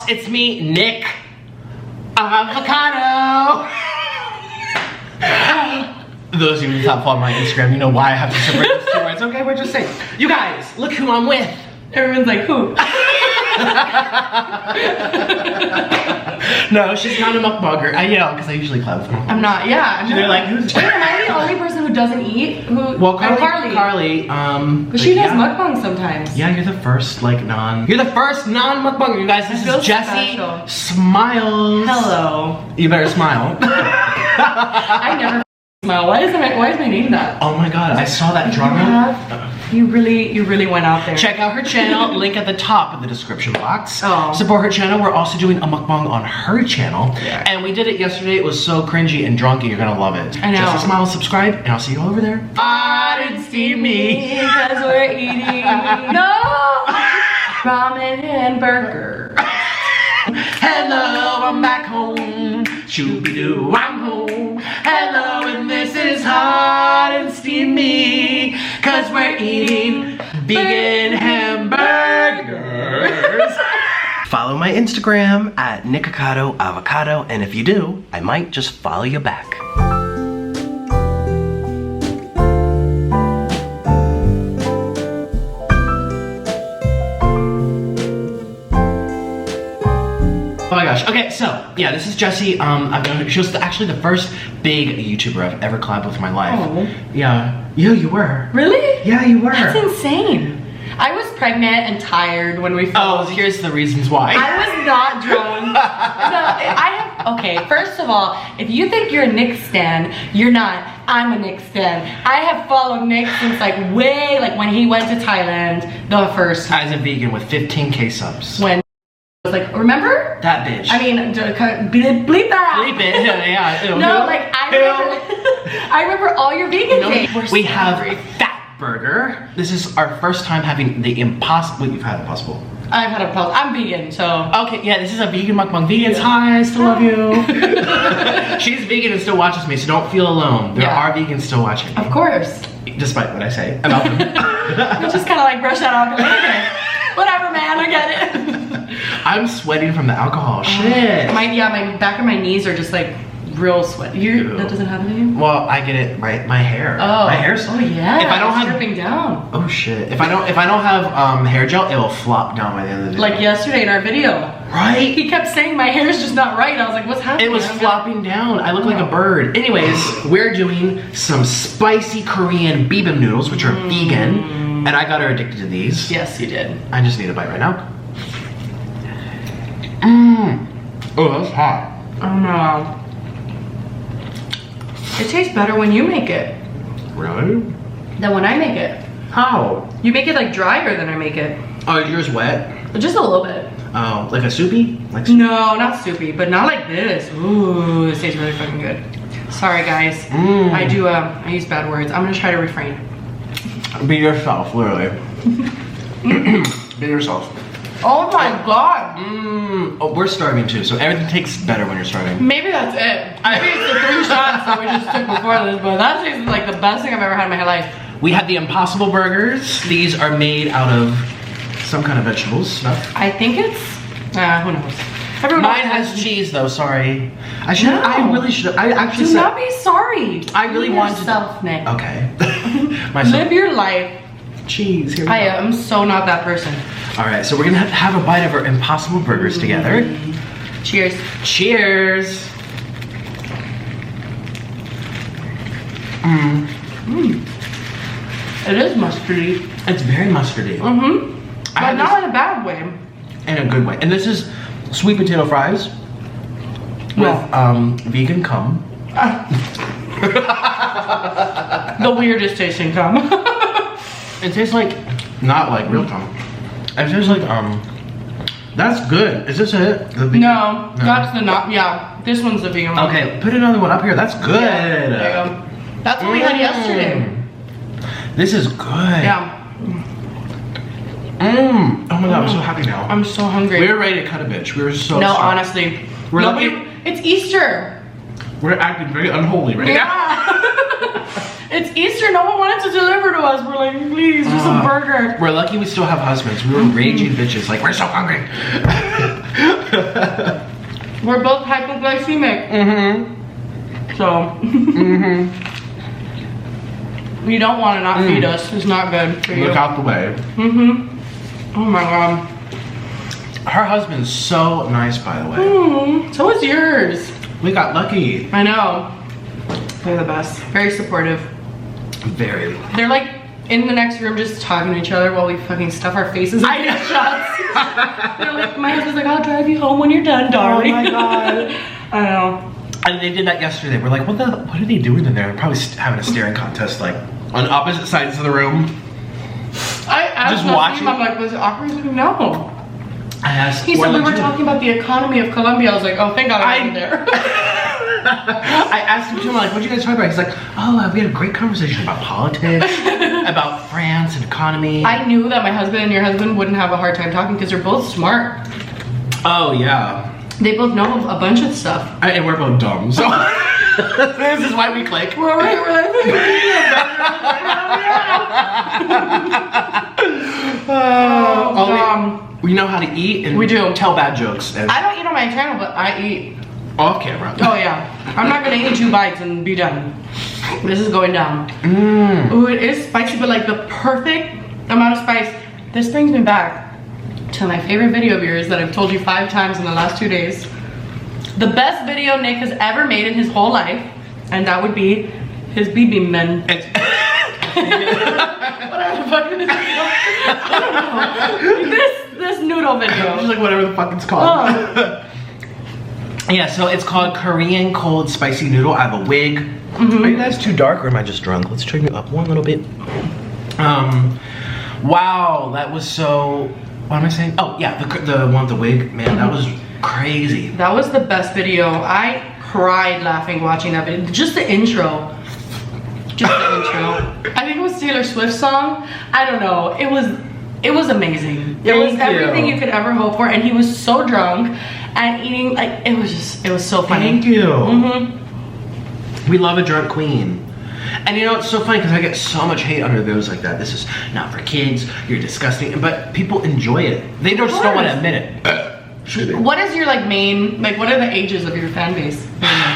It's me, Nick. Avocado. Those of you who stop following my Instagram, you know why I have to separate those two words. Okay, we're just saying. You guys, look who I'm with. Everyone's like, who? No, she's not a mukbanger. I yell because I usually clap with I'm not, yeah. They're like, who's Wait, am I the only person who doesn't eat? Who? Well, Carly. But she does mukbang sometimes. Yeah, you're the first You're the first non-mukbanger, you guys. This is Jessi Smiles. Hello. You better smile. I never smile. Why is my name that? Oh my god, I saw that drama. You really went out there. Check out her channel, link at the top of the description box. Oh. Support her channel. We're also doing a mukbang on her channel. Yeah. And we did it yesterday. It was so cringy and drunky. You're gonna love it. I know. Jessi Smiles, subscribe, and I'll see you all over there. I didn't see me because we're eating ramen and burger. Hello, I'm back home. Shooby-doo, I'm home. Hello, and this is hot and steamy, cause we're eating vegan hamburgers. Follow my Instagram at Nikocado Avocado, and if you do, I might just follow you back. Oh my gosh. Okay, so yeah, this is Jessi. She was actually the first big YouTuber I've ever collabed with in my life. Oh. Yeah, you were. Really? Yeah, you were. That's insane. I was pregnant and tired when we filmed. Oh, here's the reasons why. I was not drunk. Okay, first of all, if you think you're a Nick stan, you're not. I'm a Nick stan. I have followed Nick since like when he went to Thailand the first time. As a vegan with 15K subs. When was like, remember? That bitch. I mean, bleep that out. Bleep it, yeah. No, like I remember all your vegan days. We have Fatburger. This is our first time having the impossible. Wait, you've had impossible. I've had a pulse. I'm vegan, so. Okay, yeah, this is a vegan mukbang. Vegans, hi, I still love you. She's vegan and still watches me, so don't feel alone. There are vegans still watching me. Of course. Despite what I say about them. You just kind of like brush that off and like, okay, whatever, man, I get it. I'm sweating from the alcohol. Shit. My back of my knees are just like real sweaty. That doesn't happen to you? Well, I get it right. My hair. Oh. My hair's. Oh yeah. If I don't have dripping down. Oh shit. If I don't have hair gel, it will flop down by the end of the day. Like yesterday in our video. Right? He kept saying my hair's just not right. I was like, what's happening? It was flopping down. I look like a bird. Anyways, we're doing some spicy Korean bibimbap noodles, which are vegan, and I got her addicted to these. Yes, you did. I just need a bite right now. Oh, that's hot. Oh no. It tastes better when you make it. Really? Than when I make it. How? You make it like drier than I make it. Oh, is yours wet? Just a little bit. Oh, like a soupy? Like no, not soupy, but not like this. Ooh, this tastes really fucking good. Sorry guys. I use bad words. I'm gonna try to refrain. Be yourself, literally. Be yourself. Oh my god. Oh, we're starving too, so everything tastes better when you're starving. Maybe that's it. Maybe it's the 3 shots that we just took before this, but that tastes like the best thing I've ever had in my life. We have the Impossible Burgers. These are made out of some kind of vegetables stuff. I think it's, who knows. Mine has cheese though, sorry. I really should have. I actually Do not be sorry. I really wanted yourself, Nick. Okay. Live your life. Cheese, here we go. I am so not that person. Alright, so we're gonna have a bite of our Impossible Burgers together. Cheers. Cheers. It is mustardy. It's very mustardy. But not in a bad way. In a good way. And this is sweet potato fries with vegan cum. The weirdest tasting cum. It tastes like, not like real cum. It tastes like, that's good. Is this it? No, that's the yeah. This one's the vegan one. Okay, put another one up here. That's good. Yeah, there you go. That's what we had yesterday. This is good. Yeah. Oh my god, I'm so happy now. I'm so hungry. We were ready to cut a bitch. We were so No, strong. honestly. It's Easter. We're acting very unholy right now. It's Easter. No one wanted to deliver to us. We're like, please, just a burger. We're lucky we still have husbands. We were raging bitches. Like, we're so hungry. We're both hypoglycemic. So. You don't want to not feed us. It's not good for you. Look out the way. Oh my god. Her husband's so nice, by the way. So is yours. We got lucky. I know. They're the best. Very supportive. Very. They're like in the next room just talking to each other while we fucking stuff our faces in these shots. They're like, my husband's like, I'll drive you home when you're done, darling. Oh my god. I know. And they did that yesterday. We're like, what are they doing in there? They're probably having a staring contest, like on opposite sides of the room. I asked just him, watching. I'm like, was it awkward? He's like, no. I asked. He said we were talking about the economy of Colombia. I was like, oh, thank God I wasn't there. I asked him too, I'm like, what did you guys talk about? He's like, oh, we had a great conversation about politics, about France and economy. I knew that my husband and your husband wouldn't have a hard time talking because they're both smart. Oh, yeah. They both know a bunch of stuff. And we're both dumb, so this is why we click. We're like, we know how to eat and we do tell bad jokes. I don't eat on my channel, but I eat. Off camera. Oh yeah. I'm not gonna eat 2 bites and be done. This is going down. Ooh, it is spicy, but like the perfect amount of spice. This brings me back to my favorite video of yours that I've told you 5 times in the last 2 days. The best video Nick has ever made in his whole life, and that would be his BB men. Whatever the fuck is this video? I don't know. This noodle video. Just like whatever the fuck it's called. Yeah, so it's called Korean cold spicy noodle. I have a wig. Are you guys too dark or am I just drunk? Let's turn you up one little bit. Wow, that was so. What am I saying? Oh yeah, the one with the wig, man, that was crazy. That was the best video. I cried laughing watching that video. Just the intro. Just the intro. I think it was Taylor Swift's song. I don't know. It was amazing. It was everything you could ever hope for, and he was so drunk and eating like it was so funny. Thank you. We love a drunk queen. And you know, it's so funny because I get so much hate under those like that. This is not for kids, you're disgusting. But people enjoy it. They just don't want to admit it. What is your like main, like what are the ages of your fan base?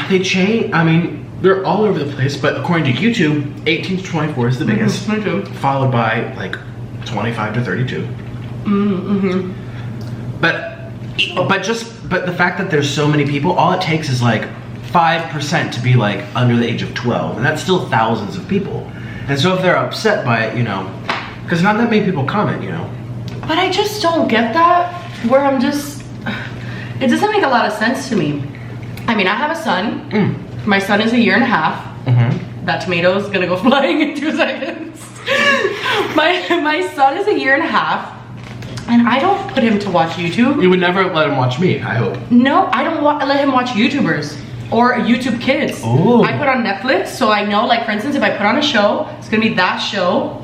They change, I mean, they're all over the place, but according to YouTube, 18 to 24 is the biggest. Followed by like 25 to 32. But the fact that there's so many people, all it takes is like 5% to be like under the age of 12, and that's still thousands of people. And so if they're upset by it, you know, because not that many people comment, you know. But I just don't get that, where I'm just, it doesn't make a lot of sense to me. I mean, I have a son. My son is 1.5 years. That tomato is gonna go flying in 2 seconds. my son is 1.5 years. And I don't put him to watch YouTube. You would never let him watch me, I hope. No, I don't let him watch YouTubers or YouTube Kids. Ooh. I put on Netflix, so I know, like for instance, if I put on a show, it's gonna be that show.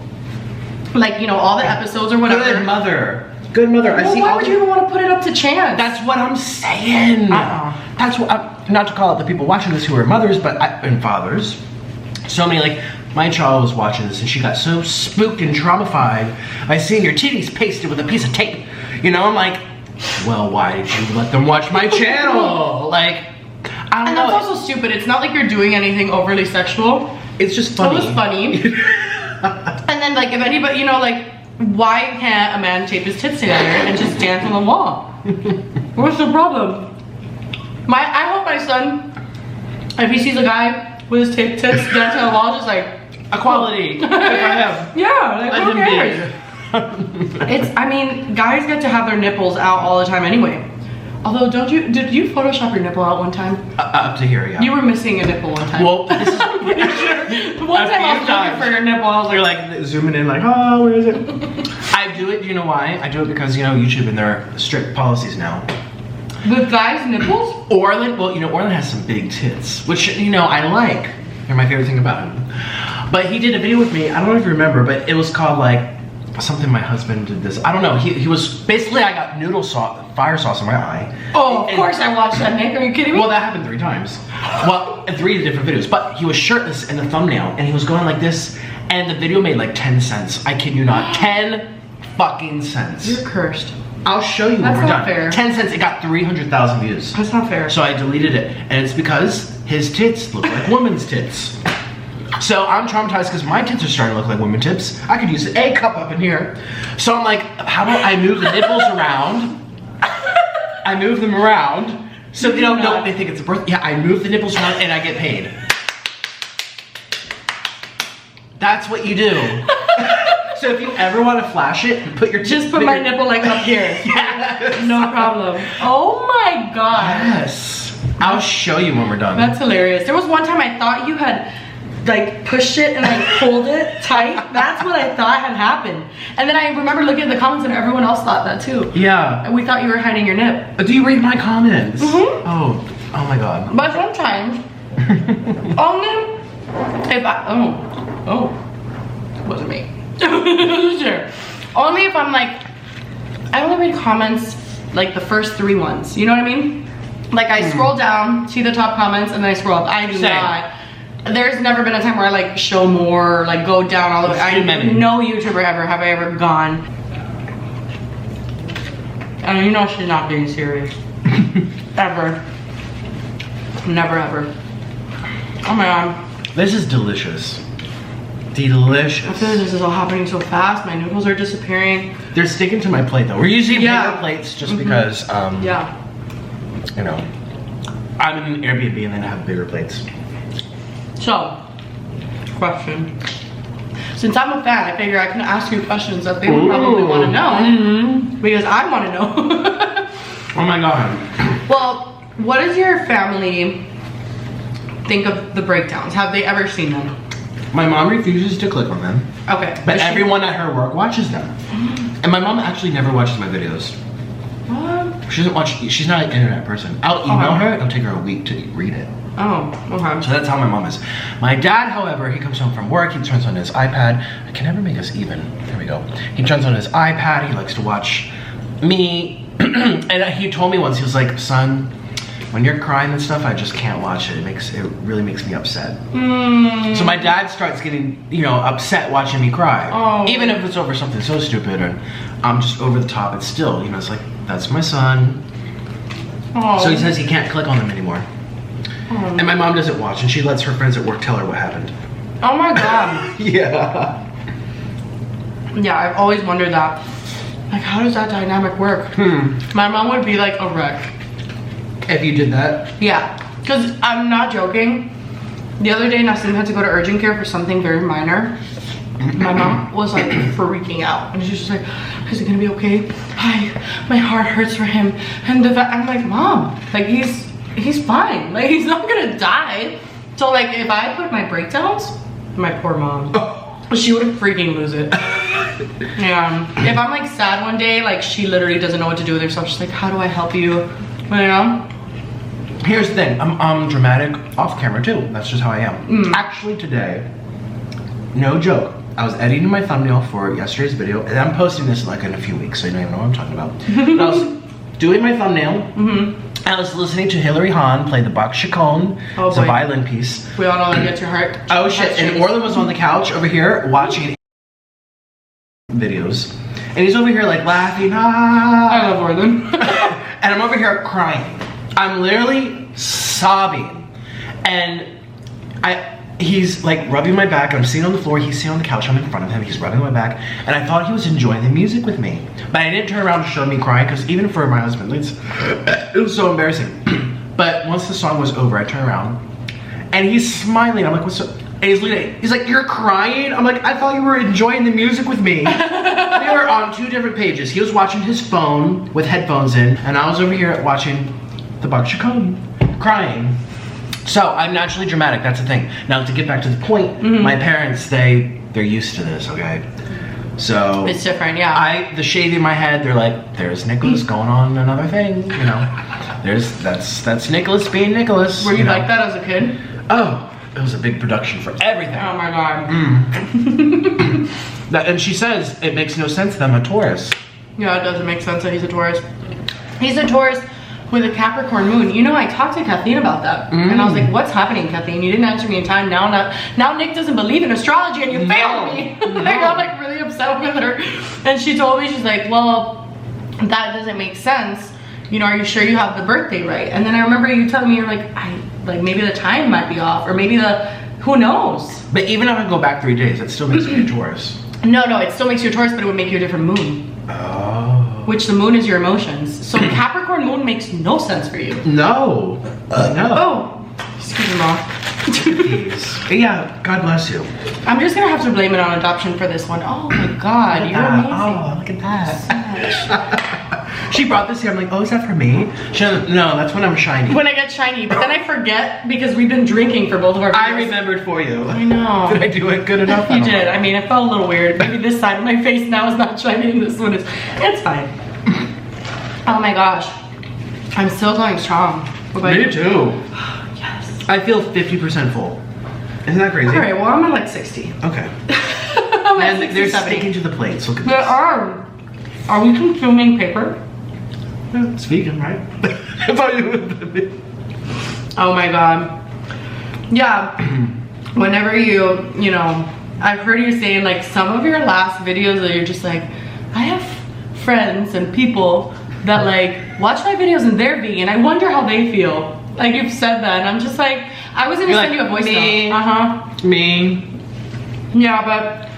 Like, you know, all the episodes or whatever. Good mother. Good mother. Well, why would you even want to put it up to chance? That's what I'm saying. That's what, not to call out the people watching this who are mothers, but and fathers. So many, like, my child was watching this and she got so spooked and traumatized by seeing your titties pasted with a piece of tape. You know, I'm like, well, why did you let them watch my channel? Like, I don't know. And that's also stupid. It's not like you're doing anything overly sexual. It's just funny. It was funny. And then, like, if anybody, you know, like, why can't a man tape his tits together and just dance on the wall? What's the problem? I hope my son, if he sees a guy with his taped tits dancing on the wall, just like, equality. If I have. Yeah, like, who cares? I mean, guys get to have their nipples out all the time anyway. Although, did you Photoshop your nipple out one time? Up to here, yeah. You were missing a nipple one time. Well, this is pretty sure. One time I was looking for your nipple, I was like zooming in like, oh, where is it? I do it, you know why? I do it because, you know, YouTube and their strict policies now. With guys' nipples? Orland, well, you know, Orland has some big tits, which, you know, I like. They're my favorite thing about him. But he did a video with me, I don't know if you remember, but it was called like, something my husband did this. I don't know, he was, basically I got noodle sauce, fire sauce in my eye. Oh, of course I watched that, Nick, are you kidding me? Well, that happened 3 times. Well, in 3 different videos, but he was shirtless in the thumbnail and he was going like this and the video made like 10 cents. I kid you not, 10 fucking cents. You're cursed. I'll show you when That's we're not done. fair. 10 cents, it got 300,000 views. That's not fair. So I deleted it, and it's because his tits look like women's tits. So I'm traumatized because my tits are starting to look like women's tits. I could use an A cup up in here. So I'm like, how about I move the nipples around? I move them around. So they don't know, they think it's a birth. Yeah, I move the nipples around and I get paid. That's what you do. So if you ever want to flash it, put your just put my nipple like up here. Yes. No problem. Oh my god. Yes. I'll show you when we're done. That's hilarious. There was one time I thought you had like pushed it and like pulled it tight. That's what I thought had happened. And then I remember looking at the comments and everyone else thought that too. Yeah. And we thought you were hiding your nip. Do you read my comments? Mm-hmm. Oh my god. But sometimes, only if it wasn't me. Sure. Only if I'm like, I only read comments like the first 3 ones. You know what I mean? Like I scroll down, see the top comments, and then I scroll up. I do not. There's never been a time where I like show more, like go down all the way. No YouTuber ever have I ever gone. And you know she's not being serious. Ever. Never ever. Oh my god. This is delicious. Delicious. I feel like this is all happening so fast. My noodles are disappearing. They're sticking to my plate though. We're using bigger plates just because, you know, I'm in an Airbnb and then I have bigger plates. So, question. Since I'm a fan, I figure I can ask you questions that they would probably want to know. Because I want to know. Oh my god. Well, what does your family think of the breakdowns? Have they ever seen them? My mom refuses to click on them. Okay. But everyone at her work watches them. And my mom actually never watches my videos. What? She doesn't watch, she's not an internet person. I'll email her, it'll take her a week to read it. Oh, okay. So that's how my mom is. My dad, however, he comes home from work, he turns on his iPad. I can never make us even. There we go. He turns on his iPad, he likes to watch me. And he told me once, he was like, son, when you're crying and stuff, I just can't watch it. It really makes me upset. So my dad starts getting, you know, upset watching me cry. Even if it's over something so stupid and I'm just over the top, it's still, you know, it's like, that's my son. So he says he can't click on them anymore. And my mom doesn't watch, and she lets her friends at work tell her what happened. Oh my god. Yeah. Yeah, I've always wondered that. Like, how does that dynamic work? My mom would be like a wreck. If you did that? Yeah, because I'm not joking. The other day, Nassim had to go to urgent care for something very minor. My mom was like freaking out. And she's just like, is it gonna be okay? My heart hurts for him. And I'm like, Mom, like he's fine. Like he's not gonna die. So like if I put my breakdowns, my poor mom, she would freaking lose it. Yeah. If I'm like sad one day, like she literally doesn't know what to do with herself. She's like, how do I help you? You know? Here's the thing, I'm dramatic off camera too. That's just how I am. Actually today, no joke, I was editing my thumbnail for yesterday's video, and I'm posting this like in a few weeks, so you don't even know what I'm talking about. But I was doing my thumbnail, I was listening to Hilary Hahn play the Bach Chaconne. It's a violin piece. We all know that gets your heart. Oh shit, and Orlin was on the couch over here watching videos. And he's over here like laughing, I love Orlin. And I'm over here crying. I'm literally sobbing. And he's like rubbing my back. I'm sitting on the floor, he's sitting on the couch, I'm in front of him, he's rubbing my back. And I thought he was enjoying the music with me. But I didn't turn around to show me crying, because even for my husband, it was so embarrassing. But once the song was over, I turned around and he's smiling. I'm like, what's up? And he's looking at, he's like, you're crying? I'm like, I thought you were enjoying the music with me. We were on 2 different pages. He was watching his phone with headphones in, and I was over here watching the Bach Chaconne, crying. So I'm naturally dramatic, that's the thing. Now to get back to the point, my parents, they're used to this, okay? So it's different, yeah. The shaving my head, they're like, there's Nicholas going on another thing, you know. That's Nicholas being Nicholas. Were you like that as a kid? Oh, it was a big production for everything. Oh my god. And she says it makes no sense that I'm a Taurus. Yeah, it doesn't make sense that he's a Taurus. He's a Taurus with a Capricorn moon. You know, I talked to Kathleen about that. And I was like, what's happening, Kathleen? You didn't answer me in time. Now Nick doesn't believe in astrology and you failed me. I got like really upset with her. And she told me, she's like, well, that doesn't make sense. You know, are you sure you have the birthday right? And then I remember you telling me, you're like, maybe the time might be off, or maybe who knows? But even if I go back 3 days, that still makes me a Taurus. No, it still makes you a Taurus, but it would make you a different moon. Oh. Which the moon is your emotions. So the Capricorn moon makes no sense for you. No. No. Oh, excuse me, Mom. Yeah, God bless you. I'm just gonna have to blame it on adoption for this one. Oh my God, you're amazing. Oh, look at that. She brought this here. I'm like, oh, is that for me? No, that's when I'm shiny. When I get shiny, but then I forget because we've been drinking for both of our videos. I remembered for you. I know. Did I do it good enough? You did. I mean, it felt a little weird. Maybe this side of my face now is not shiny and this one is. It's fine. Oh my gosh. I'm still going strong. What about Me you? too. Yes. I feel 50% full. Isn't that crazy? All right, well, I'm at like 60. Okay. I'm at And 60, they're 70. sticking to the plates. Look at There this. are we consuming paper? Yeah, it's vegan, right? I thought you would. Oh my God. Yeah. Whenever you know, I've heard you saying like some of your last videos that you're just like, I have friends and people that like watch my videos and they're vegan. I wonder how they feel. Like you've said that and I'm just like, I was gonna send you a voice note. Me. Yeah, but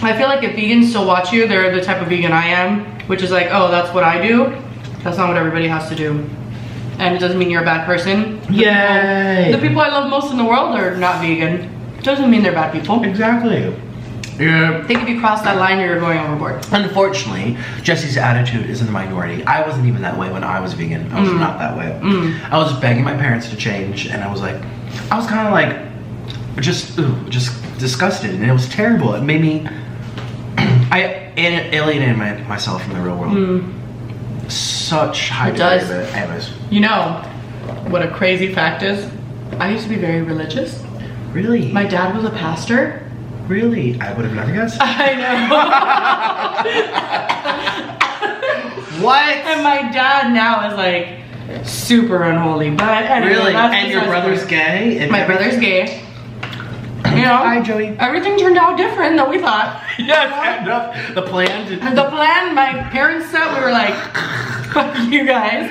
I feel like if vegans still watch you, they're the type of vegan I am, which is like, oh, that's what I do. That's not what everybody has to do. And it doesn't mean you're a bad person. Yay! The people I love most in the world are not vegan. Doesn't mean they're bad people. Exactly. Yeah. I think if you cross that line, you're going overboard. Unfortunately, Jessi's attitude is in the minority. I wasn't even that way when I was vegan. I was not that way. I was begging my parents to change, and I was kind of like, just disgusted, and it was terrible. It made me, I alienated myself from the real world. Such high degree of it. Anyways. You know what a crazy fact is? I used to be very religious. Really? My dad was a pastor. Really? I would have never guessed. I know. What? And my dad now is like super unholy. But anyway, Really? that's And your brother's gay? And my brother's gay. You know? Hi, Joey. Everything turned out different than we thought. Yes, enough. The plan did. The plan my parents set, we were like, fuck you guys.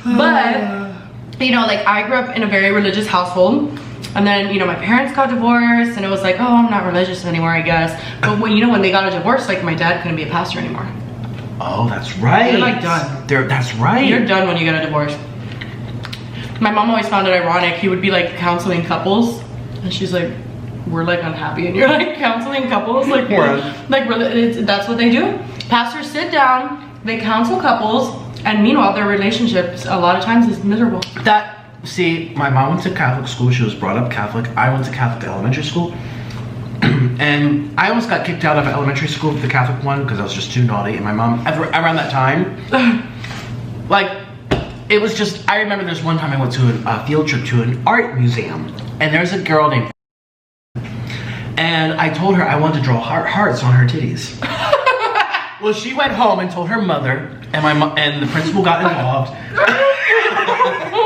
But, you know, like I grew up in a very religious household. And then, you know, my parents got divorced and it was like, oh, I'm not religious anymore, I guess. But when, you know, when they got a divorce, like my dad couldn't be a pastor anymore. Oh, that's right. You're like done. That's right. You're done when you get a divorce. My mom always found it ironic. He would be like counseling couples. And she's like, we're like unhappy and you're like counseling couples. Like, that's what they do. Pastors sit down, they counsel couples, and meanwhile their relationships a lot of times is miserable. See, my mom went to Catholic school. She was brought up Catholic. I went to Catholic elementary school. And I almost got kicked out of elementary school, the Catholic one, because I was just too naughty. And my mom, around that time, like, it was just, I remember there's one time I went to a field trip to an art museum. And there's a girl named, and I told her I wanted to draw hearts on her titties. Well, she went home and told her mother, and the principal got involved.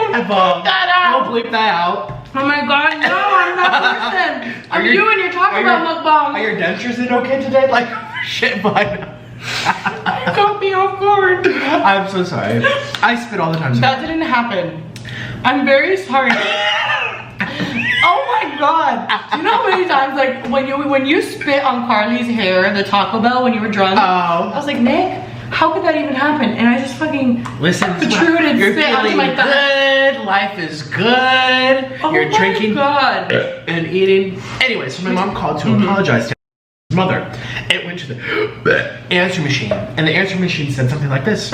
We'll bleep that out. Oh my god, no, I'm not person. I'm you and you're talking about mukbang. Are your dentures in okay today? Like, shit, but you caught me off guard. I'm so sorry. I spit all the time. That didn't happen. I'm very sorry. Oh my god. Do you know how many times, like, when you spit on Carly's hair, the Taco Bell, when you were drunk? Oh. I was like, Nick, how could that even happen? And I just fucking protruded you're spit onto feeling my thumb. good. Life is good. Oh you're drinking god. and eating. Anyway, so my mom called to apologize to his mother. It went to the answer machine, and the answer machine said something like this: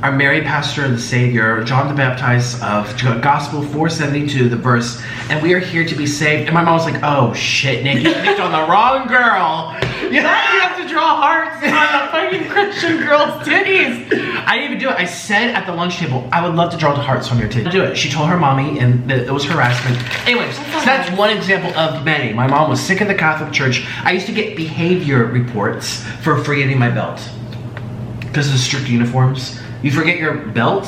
our Mary, pastor of the Savior, John the Baptist of Gospel 472, the verse, and we are here to be saved. And my mom was like, oh shit, Nick, you picked on the wrong girl. You have to draw hearts on a fucking Christian girl's titties. I didn't even do it. I said at the lunch table, I would love to draw the hearts on your titties. Do it. She told her mommy, and it was harassment. Anyways, so that's one example of many. My mom was sick of the Catholic Church. I used to get behavior reports for forgetting my belt because of the strict uniforms. You forget your belt,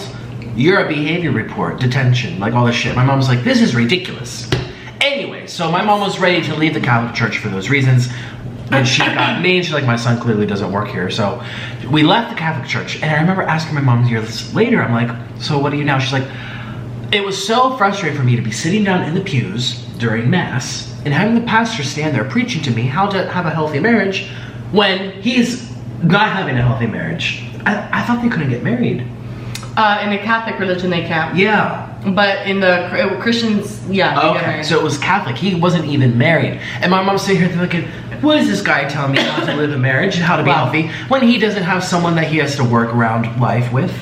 you're a behavior report, detention, like all this shit. My mom was like, this is ridiculous. Anyway, so my mom was ready to leave the Catholic Church for those reasons. And she got me, and she's like, my son clearly doesn't work here. So we left the Catholic church, and I remember asking my mom years later, I'm like, so what do you now? She's like, it was so frustrating for me to be sitting down in the pews during Mass and having the pastor stand there preaching to me how to have a healthy marriage when he's not having a healthy marriage. I thought they couldn't get married. In the Catholic religion, they can't. Yeah. But in the Christians, yeah, they get married. So it was Catholic. He wasn't even married. And my mom's sitting here thinking, what is this guy telling me how to live a marriage and how to be healthy when he doesn't have someone that he has to work around life with?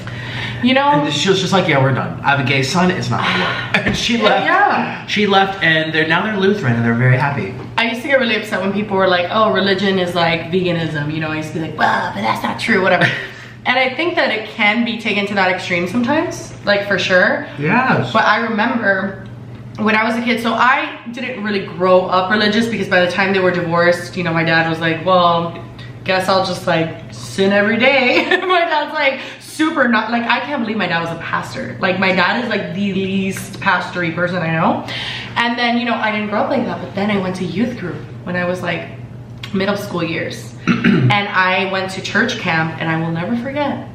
You know? And she was just like, yeah, we're done. I have a gay son, it's not gonna work. And she left. Yeah. She left, and now they're Lutheran, and they're very happy. I used to get really upset when people were like, oh, religion is like veganism. You know, I used to be like, well, but that's not true, whatever. And I think that it can be taken to that extreme sometimes, like for sure. Yes. But I remember when I was a kid, so I didn't really grow up religious because by the time they were divorced, you know, my dad was like, well, guess I'll just like sin every day. My dad's like super not, like I can't believe my dad was a pastor. Like my dad is like the least pastory person I know. And then, you know, I didn't grow up like that, but then I went to youth group when I was like middle school years. And I went to church camp, and I will never forget.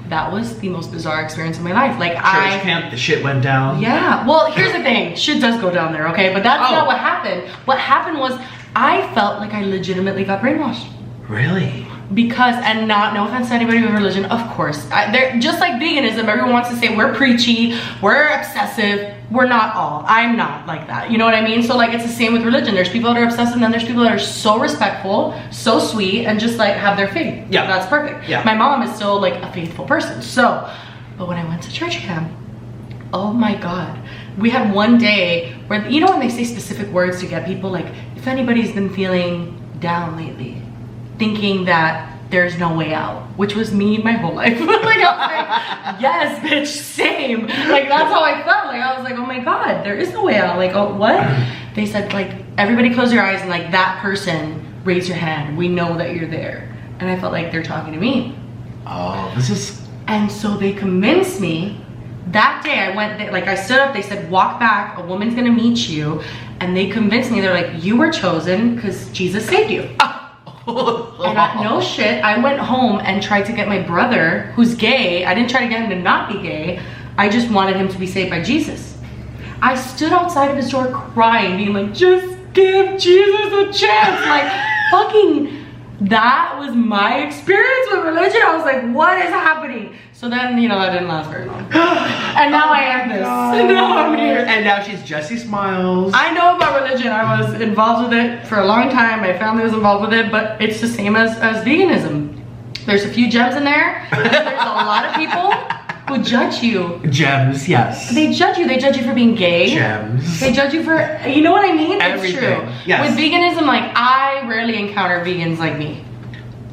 That was the most bizarre experience of my life. Like church camp, the shit went down. Yeah. Well, here's the thing. Shit does go down there, okay? But that's not what happened. What happened was I felt like I legitimately got brainwashed. Really? Because, and no offense to anybody with religion, of course. They're just like veganism. Everyone wants to say we're preachy, we're obsessive. We're not all. I'm not like that. You know what I mean? So like it's the same with religion. There's people that are obsessive, and then there's people that are so respectful, so sweet, and just like have their faith. Yeah. That's perfect. Yeah. My mom is still like a faithful person. So, but when I went to church camp, oh my God. We had one day where, you know when they say specific words to get people, like if anybody's been feeling down lately, thinking that there's no way out, which was me my whole life. Like I was like, yes, bitch, same. Like that's how I felt. Like I was like, oh my God, there is no way out. Like, oh, what? They said like, everybody close your eyes and like that person, raise your hand. We know that you're there. And I felt like they're talking to me. Oh, this is... And so they convinced me. That day I went, like I stood up, they said, walk back, a woman's gonna meet you. And they convinced me, they're like, you were chosen because Jesus saved you. And no shit, I went home and tried to get my brother, who's gay. I didn't try to get him to not be gay. I just wanted him to be saved by Jesus. I stood outside of his door crying, being like, just give Jesus a chance. Like, fucking, that was my experience with religion. I was like, what is happening? So then, you know, that didn't last very long. And now I am this. And now I'm here. And now she's Jessi Smiles. I know about religion. I was involved with it for a long time. My family was involved with it, but it's the same as veganism. There's a few gems in there. There's a lot of people who judge you. Gems, yes. They judge you. They judge you for being gay. Gems. They judge you for, you know what I mean? Everything. It's true. Yes. With veganism, like I rarely encounter vegans like me.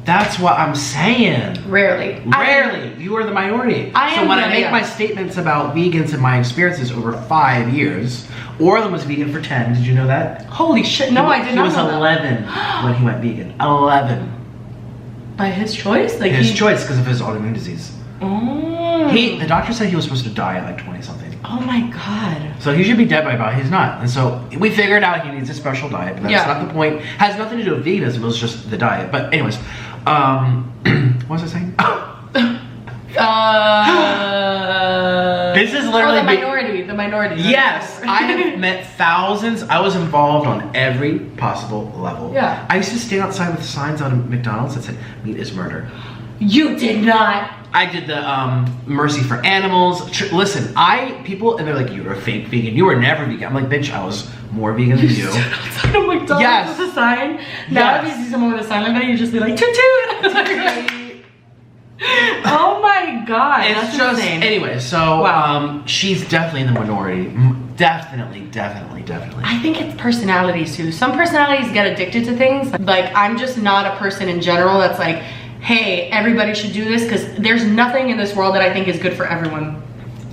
That's what I'm saying. Rarely. Rarely. You are the minority. So when I make my statements about vegans and my experiences over 5 years, Orlin was vegan for 10. Did you know that? Holy shit. No, I did not know He was 11 when he went vegan. 11. By his choice? Like his choice because of his autoimmune disease. Oh. The doctor said he was supposed to die at like 20 something. Oh my God. So he should be dead by about, he's not. And so we figured out he needs a special diet, but that's not the point. Has nothing to do with veganism, it was just the diet. But anyways, what was I saying? This is literally the minority. Yes, I have met thousands. I was involved on every possible level. Yeah. I used to stand outside with signs on McDonald's that said, meat is murder. You did not. I did the mercy for animals. Listen, people, and they're like, you're a fake vegan. You were never vegan. I'm like, bitch, I was more vegan than you. Outside of McDonald's Yes. with a sign. Now if you see someone with a sign like that, you just be like, toot toot. Oh my God. It's that's just, insane. anyway, so she's definitely in the minority. Definitely. I think it's personalities too. Some personalities get addicted to things. Like, I'm just not a person in general that's like, hey, everybody should do this, because there's nothing in this world that I think is good for everyone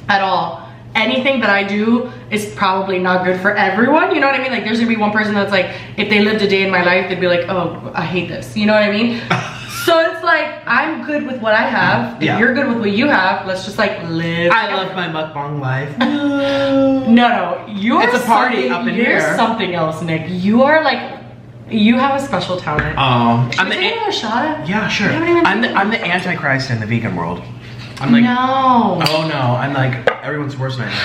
at all. Anything that I do is probably not good for everyone, you know what I mean? Like, there's gonna be one person that's like, if they lived a day in my life, they'd be like, oh, I hate this, you know what I mean? So it's like, I'm good with what I have. If you're good with what you have, let's just like live. I love my mukbang life. No, you're it's a party up in here. You're something else, Nick. You are like You have a special talent. I'm the another shot. Yeah, sure. I'm the antichrist in the vegan world. I'm like, no. Oh no, I'm like everyone's worst nightmare.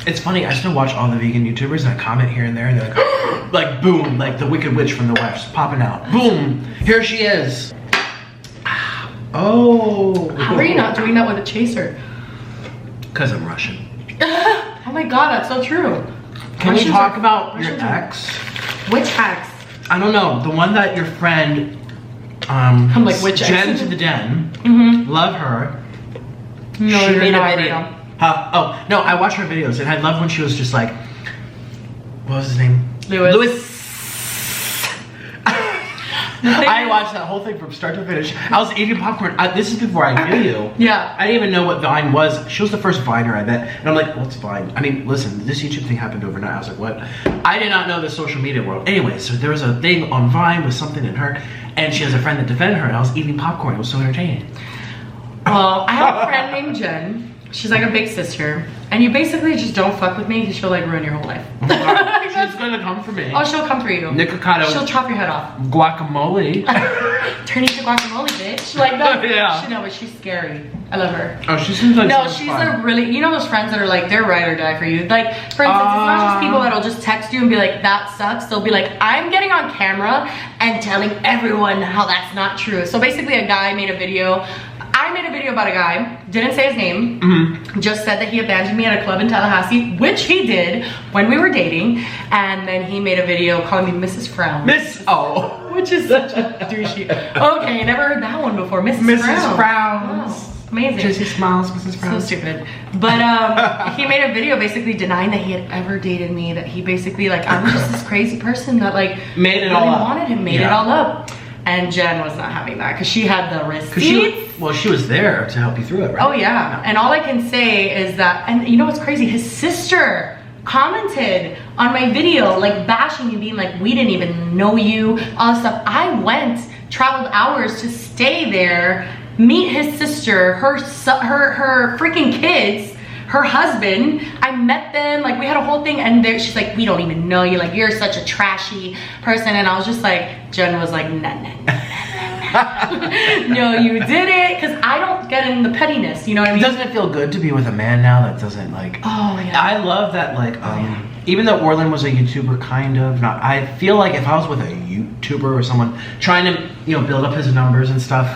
It's funny, I still watch all the vegan YouTubers and I comment here and there and they're like, like boom, like the Wicked Witch from the West popping out. Boom, here she is. Oh. How are you not doing that with a chaser? Because I'm Russian. Oh my god, that's so true. Can we talk about your ex? Which ex? I don't know, the one that your friend, I'm like, which Jen ex? to the Den, love her. No, she made a video. Oh, no, I watched her videos and I loved when she was just like, what was his name? Louis. I watched that whole thing from start to finish. I was eating popcorn. This is before I knew you. Yeah. I didn't even know what Vine was. She was the first Viner I met. And I'm like, what's Vine? I mean, listen, this YouTube thing happened overnight. I was like, what? I did not know the social media world. Anyway, so there was a thing on Vine with something in her. And she has a friend that defended her. And I was eating popcorn. It was so entertaining. Well, I have a friend named Jen. She's like a big sister. And you basically just don't fuck with me because she'll like ruin your whole life. She's gonna come for me. Oh, she'll come for you. Nikocado. She'll chop your head off. Guacamole. Turn into guacamole, bitch. Like that. Yeah. No, but she's scary. I love her. Oh, she seems like no, so she's fun. a really, you know those friends that are like, they're ride or die for you. Like, for instance, it's not just people that'll just text you and be like, that sucks. They'll be like, I'm getting on camera and telling everyone how that's not true. So basically a guy made a video. I made a video about a guy, didn't say his name, just said that he abandoned me at a club in Tallahassee, which he did when we were dating, and then he made a video calling me Mrs. Frown. Which is such a douchey. Okay, never heard that one before. Mrs. Frowns. Oh, amazing. Jessi Smiles, Mrs. Frowns. So stupid. But he made a video basically denying that he had ever dated me, that he basically like, I was just this crazy person that like made it all up. wanted him, made it all up. And Jen was not having that because she had the receipts. Well, she was there to help you through it, right? Oh yeah. And all I can say is that, and you know what's crazy? His sister commented on my video, like bashing me, being like, we didn't even know you, all this stuff. I went, traveled hours to stay there, meet his sister, her freaking kids, her husband. I met them, like we had a whole thing, and she's like, we don't even know you, like you're such a trashy person. And I was just like, Jen was like, nah. No, you did it, because I don't get in the pettiness, you know what I mean? Doesn't it feel good to be with a man now that doesn't like, oh yeah. I love that, like, even though Orland was a YouTuber, kind of, not, I feel like if I was with a YouTuber or someone trying to, you know, build up his numbers and stuff,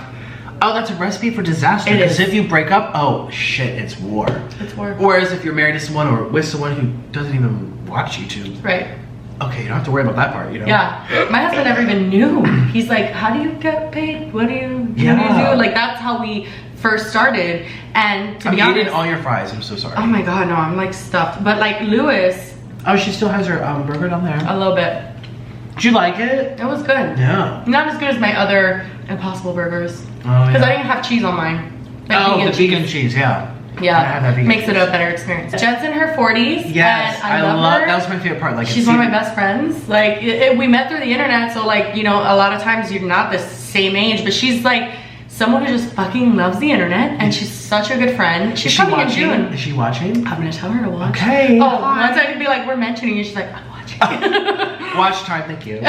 oh, that's a recipe for disaster. Because if you break up, oh shit, it's war. It's war. Whereas if you're married to someone or with someone who doesn't even watch YouTube, right? Okay, you don't have to worry about that part, you know? Yeah, my husband never even knew. He's like, how do you get paid? What do you do? Like, that's how we first started. And to be honest, eating all your fries, I'm so sorry. Oh my god, no, I'm like stuffed. But like Louis. Oh, she still has her burger down there. A little bit. Did you like it? It was good. Yeah. Not as good as my other Impossible burgers. Oh yeah. Because I didn't have cheese on mine. Like vegan cheese, yeah. Yeah, makes it a better experience. Jen's in her 40s. Yes, and I love her. That was my favorite part. Like, she's one of my best friends. Like, we met through the internet, so like, you know, a lot of times you're not the same age, but she's like someone who just fucking loves the internet, and she's such a good friend. She's coming in June. Is she watching? I'm gonna tell her to watch. Okay. Oh, once I could be like, we're mentioning you, she's like, I'm watching. Watch time, thank you.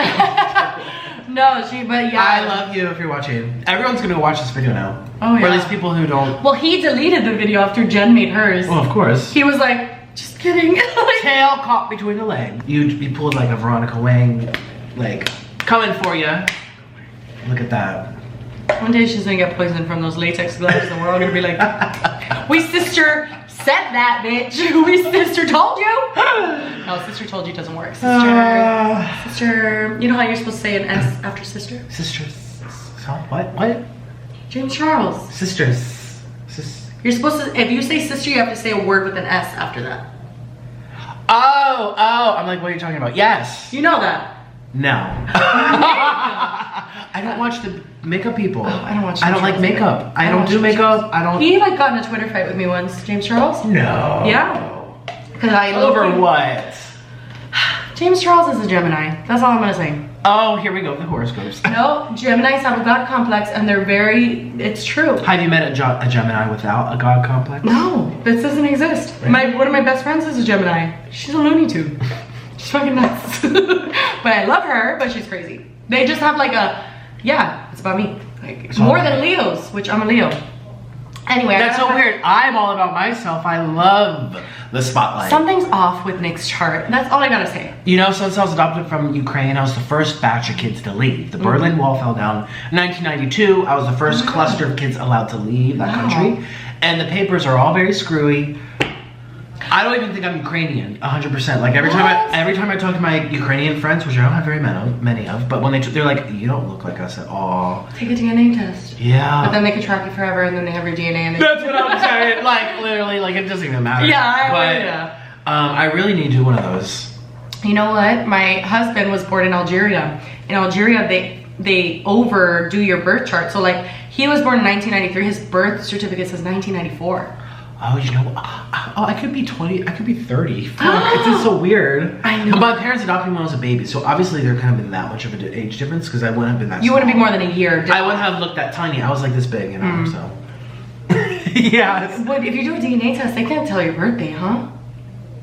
No, but yeah. I love you if you're watching. Everyone's gonna watch this video now. Oh yeah. Or at least people who don't. Well, he deleted the video after Jen made hers. Oh, of course. He was like, just kidding. Like, tail caught between the legs. You pulled like a Veronica Wang, like, coming for you. Look at that. One day she's gonna get poisoned from those latex gloves and we're all gonna be like, we sister said that, bitch. We sister told you. No, sister told you doesn't work. Sister, you know how you're supposed to say an S after sister? Sister, so what? James Charles. Sisters. You're supposed to, if you say sister, you have to say a word with an S after that. Oh, I'm like, what are you talking about? Yes. You know that. No. I don't watch the makeup people. Oh, I don't watch I don't like makeup. I don't do makeup. I don't. He like got in a Twitter fight with me once, James Charles. No. Yeah. Because I over what? James Charles is a Gemini. That's all I'm gonna say. Oh, here we go. The horoscopes. No, Geminis have a God complex, and they're very. It's true. Have you met a Gemini without a God complex? No, this doesn't exist. Really? One of my best friends is a Gemini. She's a Looney Tune. She's fucking nuts. But I love her, but she's crazy. They just have like a, yeah, it's about me. Like, more than Leos, which I'm a Leo. Anyway, that's so weird. I'm all about myself. I love the spotlight. Something's off with Nick's chart. That's all I gotta say. You know, since I was adopted from Ukraine, I was the first batch of kids to leave. The Berlin Wall fell down in 1992. I was the first cluster of kids allowed to leave that country. And the papers are all very screwy. I don't even think I'm Ukrainian, 100%. Like every time I talk to my Ukrainian friends, which I don't have very many of, but when they're like, you don't look like us at all. Take a DNA test. Yeah. But then they can track you forever, and then they have your DNA. And that's what I'm saying. Like literally, like it doesn't even matter. Yeah, I really need to do one of those. You know what? My husband was born in Algeria. In Algeria, they overdo your birth chart. So like he was born in 1993. His birth certificate says 1994. Oh, you know, I could be 20, I could be 30. Fuck, it's just so weird. I know. My parents adopted me when I was a baby, so obviously there couldn't have been that much of an age difference because I wouldn't have been that small. You wouldn't be more than a year different. I wouldn't have looked that tiny. I was like this big, you know, so. Yeah. But if you do a DNA test, they can't tell your birthday, huh?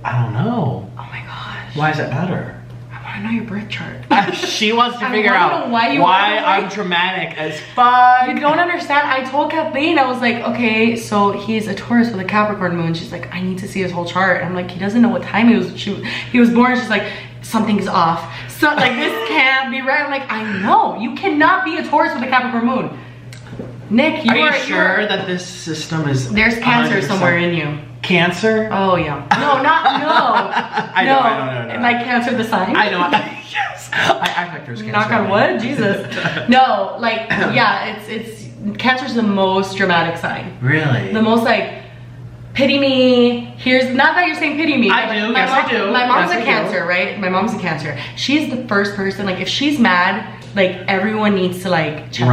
I don't know. Oh my gosh. Why is that better? I know your birth chart. She wants to figure out why I'm dramatic as fuck. You don't understand. I told Kathleen, I was like, okay, so he's a Taurus with a Capricorn moon. She's like, I need to see his whole chart. I'm like, he doesn't know what time he was born. She's like, something's off. So like this can't be right. I'm like, I know. You cannot be a Taurus with a Capricorn moon. Nick, are you sure that this system is? There's Cancer 100%. Somewhere in you. Cancer? Oh yeah. No, not no. I know. Like Cancer the sign. I know. Yes. I act like there's Cancer. Knock on wood, Jesus. No, like yeah, it's Cancer's the most dramatic sign. Really? The most like pity me. Here's not that you're saying pity me. I do. Yes, I do. My mom's a Cancer, right? My mom's a Cancer. She's the first person. Like if she's mad, like everyone needs to like check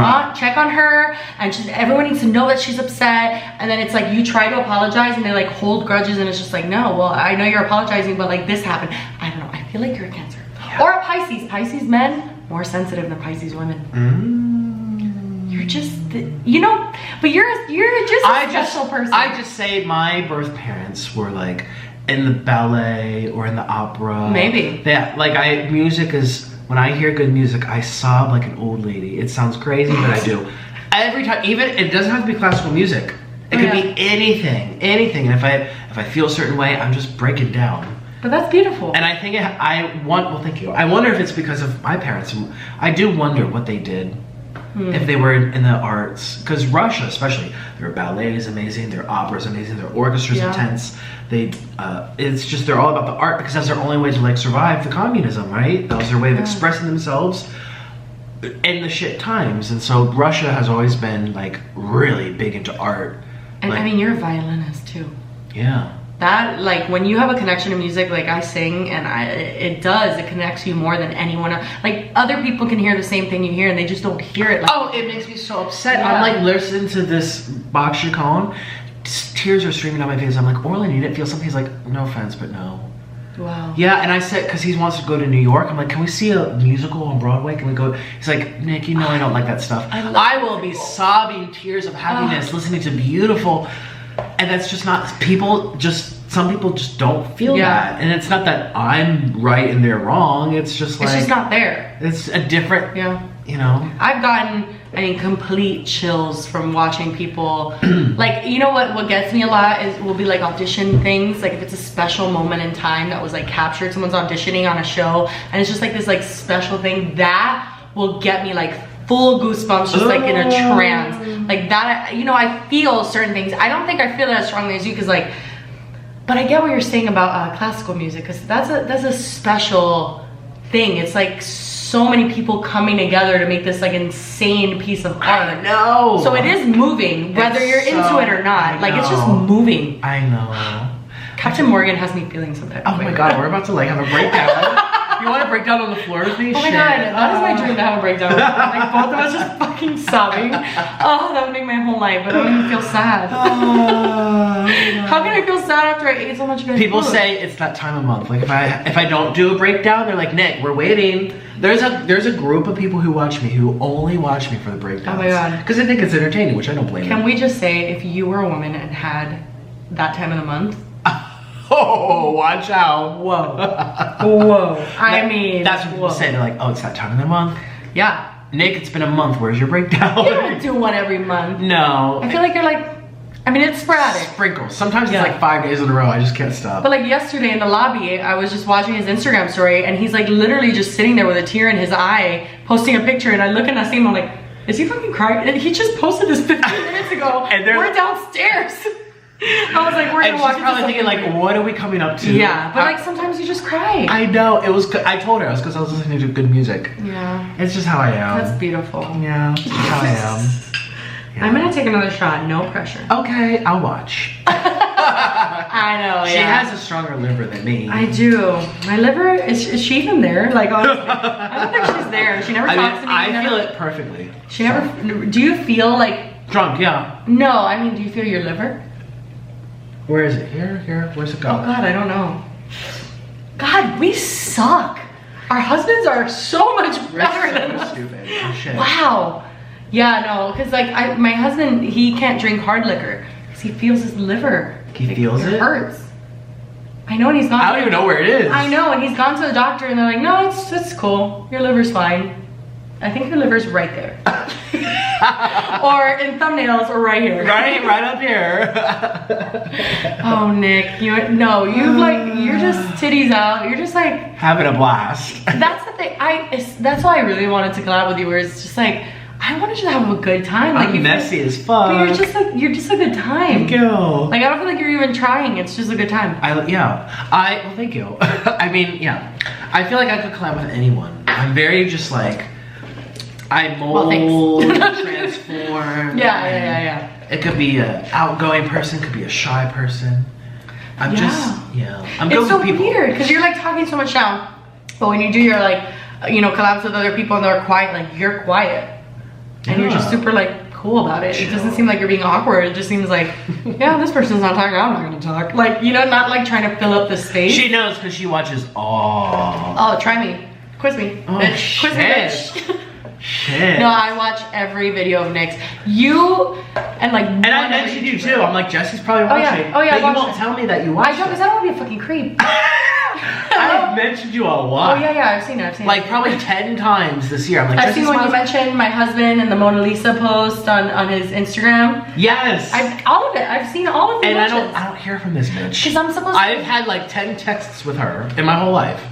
on her, and everyone needs to know that she's upset. And then it's like you try to apologize and they like hold grudges, and it's just like, no, well I know you're apologizing, but like this happened. I don't know, I feel like you're a Cancer. Yeah. Or a Pisces. Pisces men more sensitive than Pisces women. You're just you know, but you're just a special person. I just say my birth parents were like in the ballet or in the opera. Maybe. Yeah, like music is. When I hear good music, I sob like an old lady. It sounds crazy, but I do. Every time, even it doesn't have to be classical music. It could be anything. And if I feel a certain way, I'm just breaking down. But that's beautiful. And I think well, thank you. I wonder if it's because of my parents. I do wonder what they did. If they were in the arts, because Russia especially, their ballet is amazing, their opera is amazing, their orchestra is intense. It's just they're all about the art because that's their only way to like survive the communism, right? That was their way of expressing themselves in the shit times. And so Russia has always been like really big into art. And like, I mean, you're a violinist too. Yeah. That, like, when you have a connection to music, like I sing, and it connects you more than anyone else. Like, other people can hear the same thing you hear, and they just don't hear it. Like, oh, it makes me so upset. Yeah. I'm like listening to this Bach Chicon, tears are streaming down my face. I'm like, Orlin, you didn't feel something? He's like, no offense, but no. Wow. Yeah, and I said, because he wants to go to New York, I'm like, can we see a musical on Broadway? Can we go? He's like, Nick, you know I don't like that stuff. I will be sobbing tears of happiness listening to beautiful. And that's just not, some people just don't feel that. And it's not that I'm right and they're wrong. It's just like, it's just not there. It's a different, you know. I've gotten, I mean, complete chills from watching people. Like, you know what gets me a lot will be like audition things. Like if it's a special moment in time that was like captured, someone's auditioning on a show, and it's just like this like special thing that will get me like full goosebumps, just like in a trance. Like that, you know, I feel certain things. I don't think I feel it as strongly as you, because like, but I get what you're saying about classical music, because that's a special thing. It's like so many people coming together to make this like insane piece of art. I know. So it is moving, whether you're into it or not. Like it's just moving. I know. Captain Morgan has me feeling some type of way. Oh my god, we're about to like have a breakdown. You want to break down on the floor with me? Oh my god, that is my dream to have a breakdown. Like both of us just fucking sobbing. Oh, that would make my whole life, but I don't even feel sad. How can I feel sad after I ate so much good People food? say it's that time of month. Like if I don't do a breakdown, they're like, Nick, we're waiting. There's a group of people who watch me who only watch me for the breakdowns. Oh my god. Because they think it's entertaining, which I don't blame them. Can we just say, if you were a woman and had that time of the month, Oh, watch out. Whoa. Whoa. I mean, that's what people say. They're like, oh, it's that time of the month. Yeah. Nick, it's been a month. Where's your breakdown? You don't do one every month. No. I feel like you're like, I mean, it's sporadic. Sprinkles. Sometimes it's like 5 days in a row. I just can't stop. But like yesterday in the lobby, I was just watching his Instagram story, and he's like literally just sitting there with a tear in his eye, posting a picture, and I look and I see him, I'm like, is he fucking crying? And he just posted this 15 minutes ago. And we're downstairs. I was like, we're gonna watch. She's probably thinking like, what are we coming up to? Yeah, but like sometimes you just cry. I know. It was. I told her it was because I was listening to good music. Yeah. It's just how I am. That's beautiful. Yeah. It's just how I am. Yeah. I'm gonna take another shot. No pressure. Okay, I'll watch. I know. She has a stronger liver than me. I do. My liver is she even there? Like honestly, I don't think she's there. She never talks to me. I feel it perfectly. She never. Do you feel like drunk? Yeah. No, I mean, do you feel your liver? Where is it? Here? Where's it go? Oh God, I don't know. God, we suck. Our husbands are so much better than us. Stupid. Oh, shit. Wow. Yeah, no, because like my husband, he can't drink hard liquor because he feels his liver. He feels it? It hurts. I know, and he's gone. I don't even know where it is. I know, and he's gone to the doctor, and they're like, no, it's cool. Your liver's fine. I think your liver's right there. Or in thumbnails, or right here. Right up here. Oh, Nick, you're just titties out. You're just like having a blast. That's the thing. That's why I really wanted to collab with you. Where it's just like I wanted you to have a good time. Like I'm messy as fuck. But you're just a good time. Thank you. Like I don't feel like you're even trying. It's just a good time. Well, thank you. I mean, yeah. I feel like I could collab with anyone. I'm very just like. I mold, transform. Yeah. It could be an outgoing person, could be a shy person. I'm it's so weird because you're like talking so much now, but when you do your like, collabs with other people and they're quiet, like you're quiet, and you're just super like cool about it. It doesn't seem like you're being awkward. It just seems like, yeah, this person's not talking, I'm not gonna talk. Like not like trying to fill up the space. She knows because she watches all. Oh, try me, quiz me, bitch. Quiz me, bitch. Shit. No, I watch every video of Nick's. And I mentioned you too. I'm like, Jessi's probably watching. Oh yeah. But you won't tell me that you watch. I don't, because I don't want to be a fucking creep. I've mentioned you a lot. Oh yeah, I've seen it. Like probably 10 times this year. I'm like, I've seen when you mentioned my husband and the Mona Lisa post on his Instagram. Yes. All of it. I've seen all of it. And I don't hear from this bitch. Because I'm supposed to. I've had like 10 texts with her in my whole life.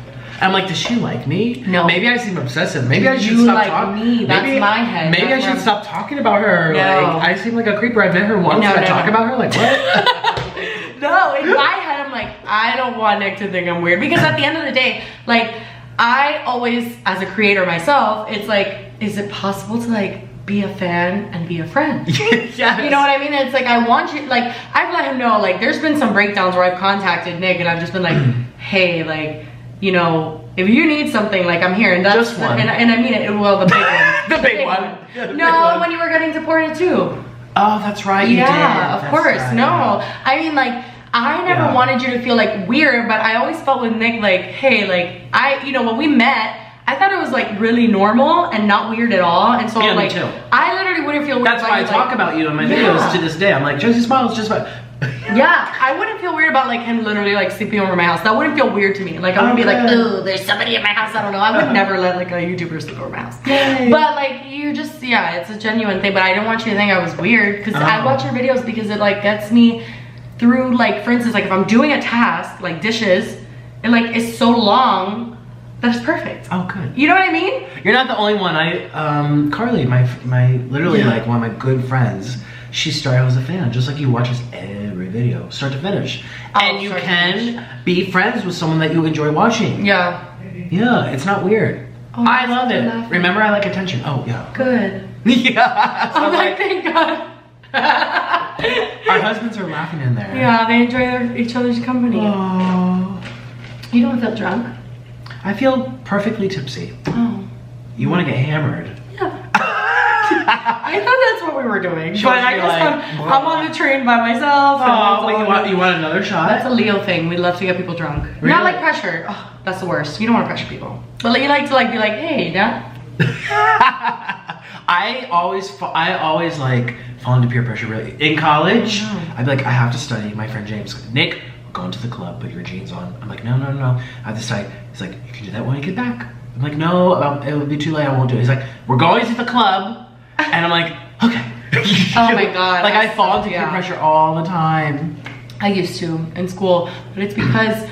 I'm like, does she like me? No. Maybe I seem obsessive. Maybe I should stop talking. Me. That's my head. Maybe I should stop talking about her. No. Like, I seem like a creeper. I've met her once and I talk about her. Like, what? No, in my head, I'm like, I don't want Nick to think I'm weird. Because at the end of the day, like, I always, as a creator myself, it's like, is it possible to like be a fan and be a friend? Yes. You know what I mean? It's like, I want you, like, I've let him know, like, there's been some breakdowns where I've contacted Nick and I've just been like, hey, like, if you need something, like I'm here, and that's just one. And I mean it. Well, the big one. The big one. Yeah, the no, big one. when you were getting deported too. Oh, that's right. You yeah, did. of course. Right. No, I mean like I never wanted you to feel like weird, but I always felt with Nick like, hey, like when we met. I thought it was like really normal and not weird at all, and so like me too. I literally wouldn't feel weird. That's why I talk about you in my videos to this day. I'm like, Jessi Smiles, just about. Yeah, I wouldn't feel weird about like him literally like sleeping over my house. That wouldn't feel weird to me. Like I wouldn't be like, oh, there's somebody in my house. I don't know. I would never let like a YouTuber sleep over my house. Yay. But like you just, it's a genuine thing. But I didn't want you to think I was weird because I watch your videos because it like gets me through, like, for instance, like if I'm doing a task like dishes, and like it's so long that it's perfect. Oh, good. You know what I mean? You're not the only one. Carly, my literally like one of my good friends. She started as a fan, just like you, watches every video, start to finish. And you can be friends with someone that you enjoy watching. Yeah. Yeah, it's not weird. Oh, I love it. Laughing. Remember, I like attention. Oh, yeah. Good. Yeah. I'm like, thank God. Our husbands are laughing in there. Yeah, they enjoy each other's company. Oh. You don't feel drunk? I feel perfectly tipsy. Oh. You want to get hammered? Yeah. I thought that's what we were doing. But I guess I'm on the train by myself. Oh, wait, you want another shot? That's a Leo thing. We love to get people drunk. Really? Not like pressure. Oh, that's the worst. You don't want to pressure people. But like, you like to like be like, hey, Dad. I always like fall into peer pressure. Really, in college, I'd be like, I have to study. My friend James, Nick, go into the club, put your jeans on. I'm like, no. I decide. He's like, you can do that when I get back. I'm like, no, it would be too late. I won't do it. He's like, we're going to the club, and I'm like, okay. Oh my god. Like I fall into peer pressure all the time. I used to in school, but it's because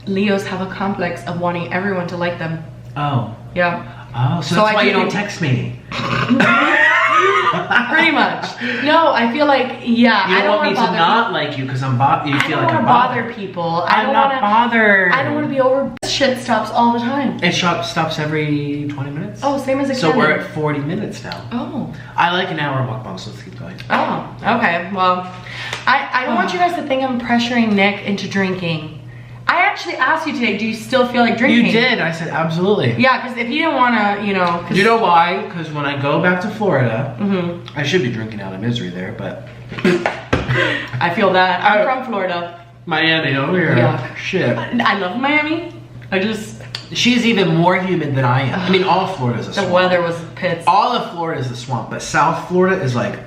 Leos have a complex of wanting everyone to like them. Oh. Yeah. Oh, so that's why you don't text me. Pretty much. No, I feel like, yeah. You don't want me to not like you because you feel like I'm bothered. I don't want to bother people. I'm not bothered. I don't want to be over shit stops all the time. It stops every 20 minutes. Oh, same as So we're at 40 minutes now. Oh. I like an hour mukbang, so let's keep going. Oh, okay. Well, I don't want you guys to think I'm pressuring Nick into drinking. I actually asked you today, do you still feel like drinking? You did. I said absolutely. Yeah, because if you didn't want to, you know. You know why? Because when I go back to Florida, I should be drinking out of misery there, but. I feel that. I'm from Florida. Miami over here. Yeah. Shit. I love Miami. She's even more humid than I am. I mean, all of Florida is a swamp. The weather was pits. All of Florida is a swamp, but South Florida is like,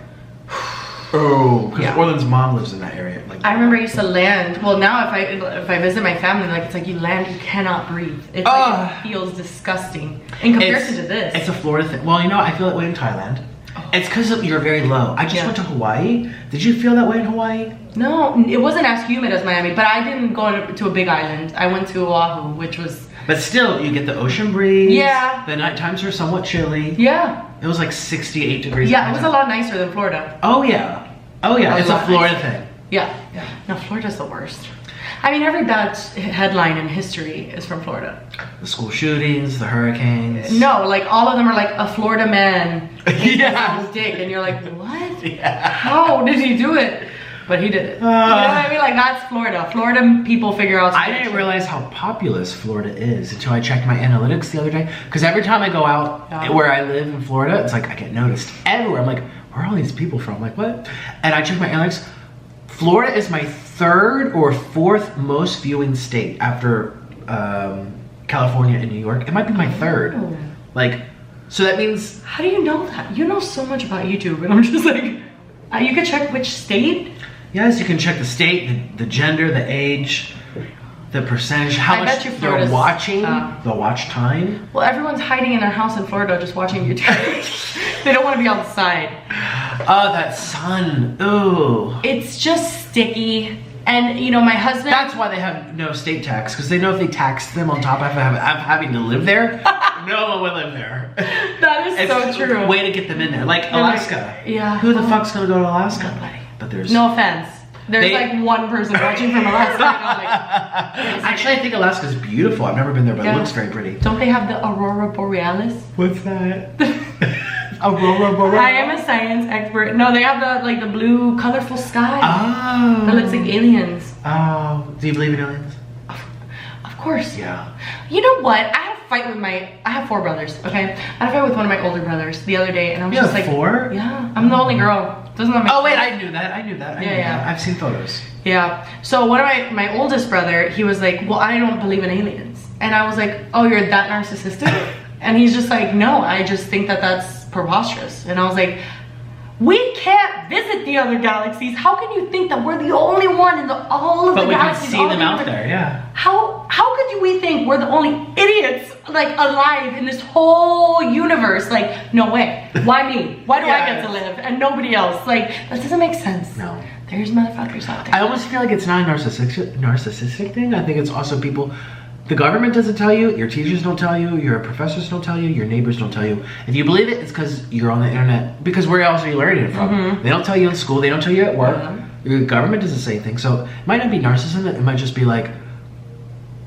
oh, because Orland's mom lives in that area. Like, I remember I used to land. Well, now if I visit my family, like it's like you land, you cannot breathe. It's like, it feels disgusting in comparison to this. It's a Florida thing. Well, you know, I feel that way in Thailand. Oh. It's because you're very low. I just went to Hawaii. Did you feel that way in Hawaii? No, it wasn't as humid as Miami, but I didn't go to a big island. I went to Oahu, which was. But still, you get the ocean breeze. Yeah. The night times are somewhat chilly. Yeah. It was like 68 degrees. Yeah, it was a lot nicer than Florida. Oh yeah. Oh yeah, it's a Florida thing. Yeah. No, Florida's the worst. I mean, every bad headline in history is from Florida. The school shootings, the hurricanes. No, like all of them are like a Florida man his dick, and you're like, what? Yeah. How did he do it? But he did it. You know what I mean? Like that's Florida. Florida people figure out. I didn't realize how populous Florida is until I checked my analytics the other day. Because every time I go out where I live in Florida, it's like I get noticed everywhere. I'm like, where are all these people from? Like what? And I checked my analytics. Florida is my 3rd or 4th most viewing state after California and New York. It might be my 3rd. Oh. Like, so that means. How do you know that? You know so much about YouTube, and I'm just like, you can check which state. Yes, you can check the state, the gender, the age, the percentage, how much they're watching, the watch time. Well, everyone's hiding in their house in Florida just watching YouTube. They don't want to be outside. Oh, that sun. Ooh. It's just sticky. And, you know, my husband... That's why they have no state tax, because they know if they tax them on top of having to live there, no one would live there. That is so true. A way to get them in there. Like Alaska. Yeah. Who the fuck's going to go to Alaska? Nobody. But there's... No offense. There's like one person watching from Alaska. Actually, I think Alaska's beautiful. I've never been there, but it looks very pretty. Don't they have the Aurora Borealis? What's that? Aurora Borealis? I am a science expert. No, they have the blue, colorful sky. Oh. That looks like aliens. Oh. Do you believe in aliens? Of course. Yeah. You know what? I had a fight with I have 4 brothers, okay? I had a fight with one of my older brothers the other day, and I was just like... 4? Yeah. I'm the only girl. Doesn't that make sense? Oh wait, I knew that. Yeah. I've seen photos. Yeah. So one of my oldest brother, he was like, well, I don't believe in aliens. And I was like, oh, you're that narcissistic? And he's just like, no, I just think that that's preposterous. And I was like, we can't visit the other galaxies. How can you think that we're the only one in all of the galaxies? But we can see them out there, yeah. How could we think we're the only idiots like alive in this whole universe? Like, no way. Why me? Why do I get to live and nobody else? Like, that doesn't make sense. No. There's motherfuckers out there. I almost feel like it's not a narcissistic thing. I think it's also people. The government doesn't tell you, your teachers don't tell you, your professors don't tell you, your neighbors don't tell you. If you believe it, it's because you're on the internet. Because where else are you learning it from? They don't tell you in school, they don't tell you at work. Your government doesn't say anything. So it might not be narcissism, it might just be like...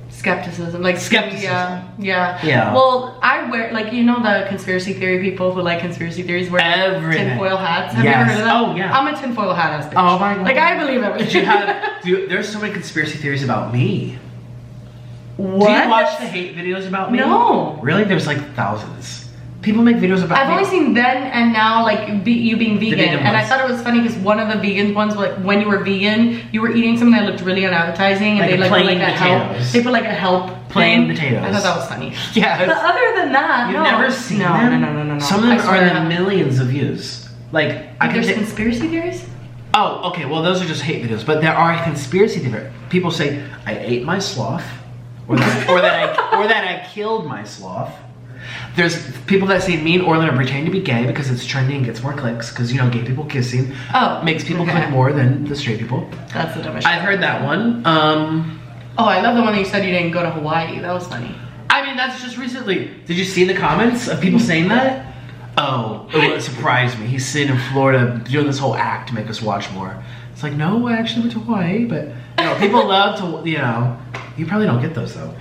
skepticism. Yeah. Well, I wear, like, you know the conspiracy theory people who like conspiracy theories wear tinfoil hats? Have you ever heard of that? Oh, yeah. I'm a tinfoil hat ass bitch. Oh my God. Like, I believe everything. There's so many conspiracy theories about me. What? Do you watch the hate videos about me? No. Really? There's like thousands. People make videos about me. I've only seen then and now, like you being vegan, and I thought it was funny because one of the vegan ones, like when you were vegan, you were eating something that looked really unappetizing, and like they like put like a help. potatoes. They put like a help Plain thing. potatoes. I thought that was funny. Yeah. But other than that, You've no. never seen them? No. Some of them are in the millions of views. Like, There's conspiracy theories? Oh, okay, well those are just hate videos, but there are conspiracy theories. People say, I ate my sloth, or that I killed my sloth. There's people that say me and Orlin are pretending to be gay because it's trendy and gets more clicks, because, you know, gay people kissing makes people click more than the straight people. That's the dumbest shit. I've heard that one. Oh, I love the one that you said you didn't go to Hawaii. That was funny. I mean, that's just recently. Did you see the comments of people saying that? Oh, it surprised me. He's sitting in Florida doing this whole act to make us watch more. It's like, no, I actually went to Hawaii, but you know, people love to, you know, you probably don't get those though.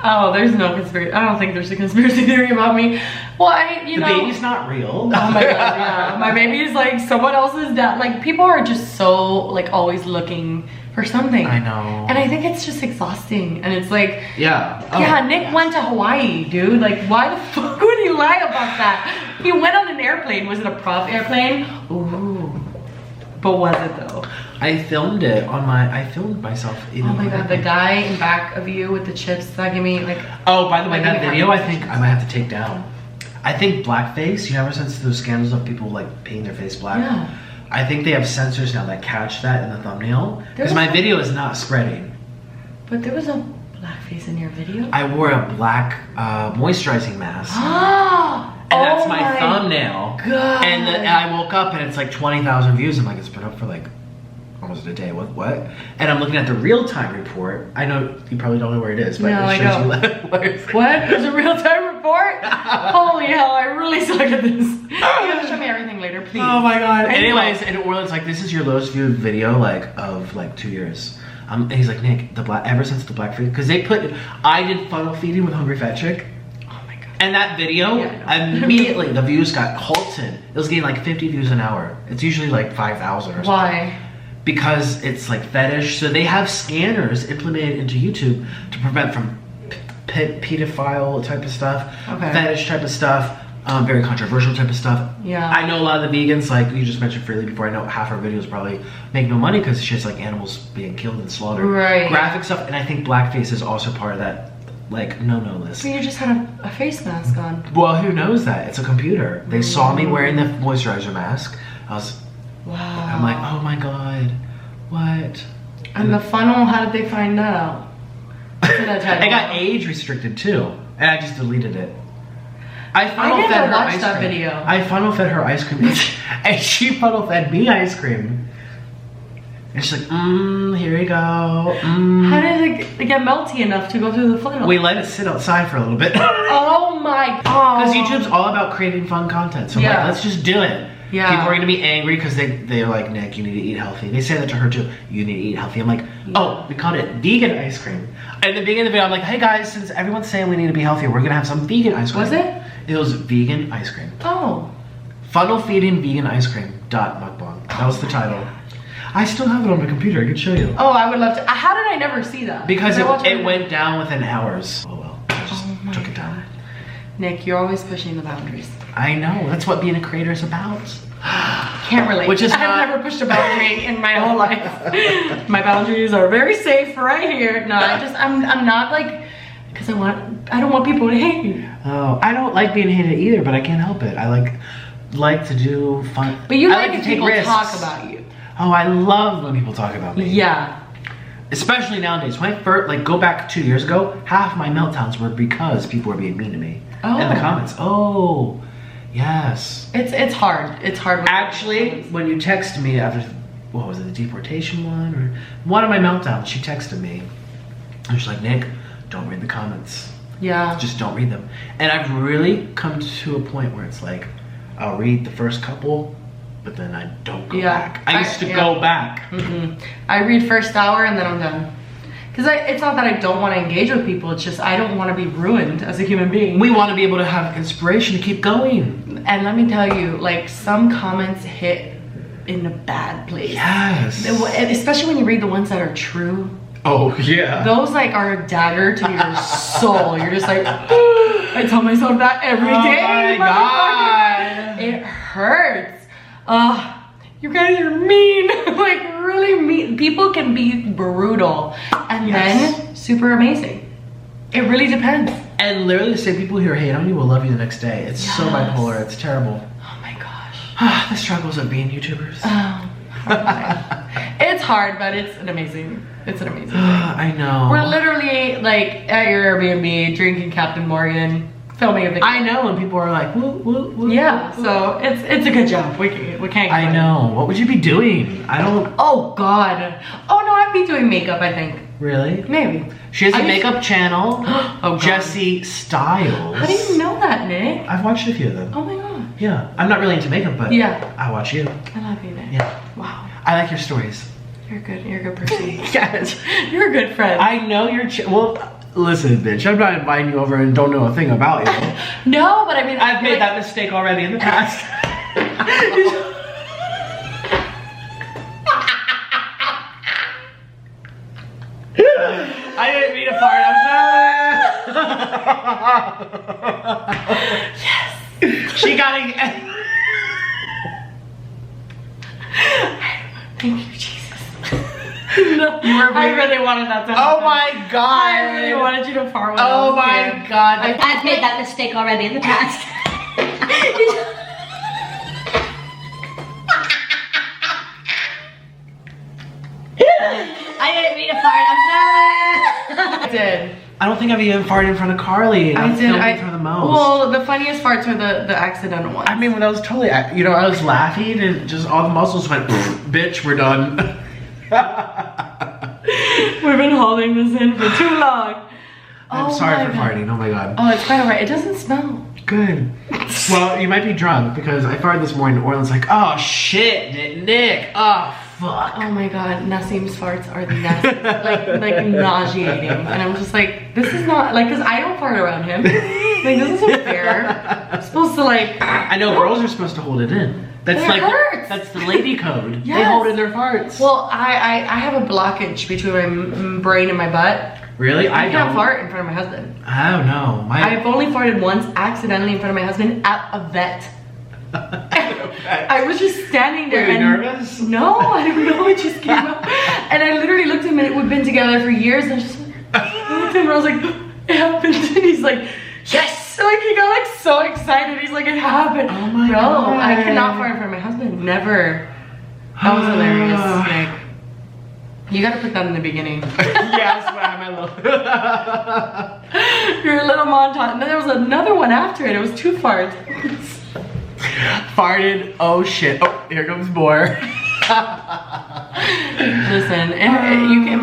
Oh, there's no conspiracy. I don't think there's a conspiracy theory about me. Well, I mean, you know. The baby's not real. Oh my god, yeah. My baby is like someone else's dad. Like, people are just so, like, always looking for something. I know. And I think it's just exhausting. And it's like, yeah. Oh, yeah, Nick went to Hawaii, dude. Like, why the fuck would you lie about that? He went on an airplane. Was it a prop airplane? Ooh. But was it though? I filmed it on I filmed myself eating. Oh my god, the guy in back of you with the chips that gave me like. Oh, by the way, that video I think I might have to take down. I think blackface, you ever since those scandals of people like painting their face black? Yeah. I think they have censors now that catch that in the thumbnail. Because my video is not spreading. But there was a blackface in your video? I wore a black moisturizing mask. And that's my thumbnail. God. And I woke up and it's like 20,000 views. I'm like, it's been up for like almost a day. What? And I'm looking at the real-time report. I know you probably don't know where it is, but no, it shows you what? There's a real-time report? Holy hell, I really suck at this. You have to show me everything later, please. Oh my god. Anyways, and Orlin's like, this is your lowest viewed video like of like 2 years. And he's like, Nick, ever since the blackface, because I did funnel feeding with Hungry Fat Chick. And that video, immediately the views got halted. It was getting like 50 views an hour. It's usually like 5,000 or something. Why? Because it's like fetish. So they have scanners implemented into YouTube to prevent from pedophile type of stuff, fetish type of stuff, very controversial type of stuff. Yeah. I know a lot of the vegans, like you just mentioned Freely before, I know half our videos probably make no money because it's just like animals being killed and slaughtered. Right. Graphic stuff, and I think blackface is also part of that. Like, no list. So you just had a face mask on. Well, who knows that? It's a computer. They saw me wearing the moisturizer mask. Wow. I'm like, oh my god, what? And the funnel, how did they find that out? It got age restricted too, and I just deleted it. I didn't fed her watch ice that cream. video. I funnel fed her ice cream, and she funnel fed me ice cream. And she's like, here you go. How did it get melty enough to go through the funnel? We let it sit outside for a little bit. Oh my god. Because YouTube's all about creating fun content. So I'm like, let's just do it. Yeah. People are gonna be angry because they're like, Nick, you need to eat healthy. They say that to her too. You need to eat healthy. I'm like, oh, we called it vegan ice cream. At the beginning of the video, I'm like, hey guys, since everyone's saying we need to be healthier, we're gonna have some vegan ice cream. Was it? It was vegan ice cream. Oh. Funnel feeding vegan ice cream. .mukbang. That was the title. I still have it on my computer. I could show you. Oh, I would love to. How did I never see that? Because it went down within hours. Oh well, I just took it down. Nick, you're always pushing the boundaries. I know. That's what being a creator is about. Can't relate. Which is I've never pushed a boundary in my whole life. My boundaries are very safe right here. No, I'm not like, because I don't want people to hate me. Oh, I don't like being hated either, but I can't help it. I like to do fun. But you like if to take people risks. talk about you. Oh, I love when people talk about me. Yeah. Especially nowadays. When I first, go back 2 years ago, half my meltdowns were because people were being mean to me. Oh. In the comments. Oh, yes. It's hard. It's hard. Actually, when you text me after, what was it, the deportation one? Or one of my meltdowns, she texted me. And she's like, Nick, don't read the comments. Yeah. Just don't read them. And I've really come to a point where it's like, I'll read the first couple, but then I don't go back. I used to go back. I read first hour and then I'm done. Because it's not that I don't want to engage with people, it's just I don't want to be ruined as a human being. We want to be able to have inspiration to keep going. And let me tell you, like, some comments hit in a bad place. Yes. Especially when you read the ones that are true. Oh, yeah. Those, like, are a dagger to your soul. You're just like, I tell myself that every day. Oh my God. It hurts. You guys are mean. Like, really mean. People can be brutal and then super amazing. It really depends. And literally the same people who hate on you will love you the next day. It's so bipolar. It's terrible. Oh my gosh. The struggles of being YouTubers. Oh It's hard, but it's an amazing thing. I know. We're literally like at your Airbnb drinking Captain Morgan, filming a video. I know, and people are like, woo, woo, woo. Yeah, so it's a good job. We can't complain. I know. What would you be doing? I don't. Oh God. Oh no, I'd be doing makeup, I think. Really? Maybe. She has a makeup channel. Oh God. Jessi Smiles. How do you know that, Nick? I've watched a few of them. Oh my God. Yeah. I'm not really into makeup, but yeah, I watch you. I love you, Nick. Yeah. Wow. I like your stories. You're good. You're a good person. Yes. You're a good friend. I know you're. Well, listen, bitch. I'm not inviting you over and don't know a thing about you. No, but I mean, I've made that mistake already in the past. I didn't mean to fart. I'm sorry. Yes. She got it. Thank you, Jesus. No, I really wanted that to happen. Oh my God. I really wanted you to fart with Oh my God. I've made that mistake already in the past. I didn't mean to fart, I'm sorry. I did. I don't think I've even farted in front of Carly. And I did. filming for the most. Well, the funniest parts were the accidental ones. I mean, when I was totally, you know, I was laughing and just all the muscles went, bitch, we're done. We've been holding this in for too long. I'm sorry for farting. Oh my God. Oh, it's quite alright. It doesn't smell. Good. Well, you might be drunk because I farted this morning and Orland's like, oh shit, Nick. Oh, fuck. Oh my God, Nassim's farts are the nastiest. like nauseating. And I'm just like, this is not, like, because I don't fart around him. Like, this isn't fair. I'm supposed to, like. I know, girls are supposed to hold it in. That's It like, hurts. that's the lady code. Yes. They hold in their farts. Well, I have a blockage between my brain and my butt. Really? I can't don't. fart in front of my husband. I don't know. I've only farted once accidentally in front of my husband at a vet. I was just standing there. Were you and nervous? No, I don't know. It just came up. And I literally looked at him and we've been together for years. And I just looked at him and I was like, it happened. And he's like, yes. Like he got like so excited. He's like, it happened. Oh my Bro, God. I cannot fart in front of my husband. Never. That was hilarious, Nick. You gotta put that in the beginning. Yes, but I'm a little. Your little montage. And then there was another one after it. It was two farts. Farted. Oh shit. Oh, here comes more. Listen, and you can.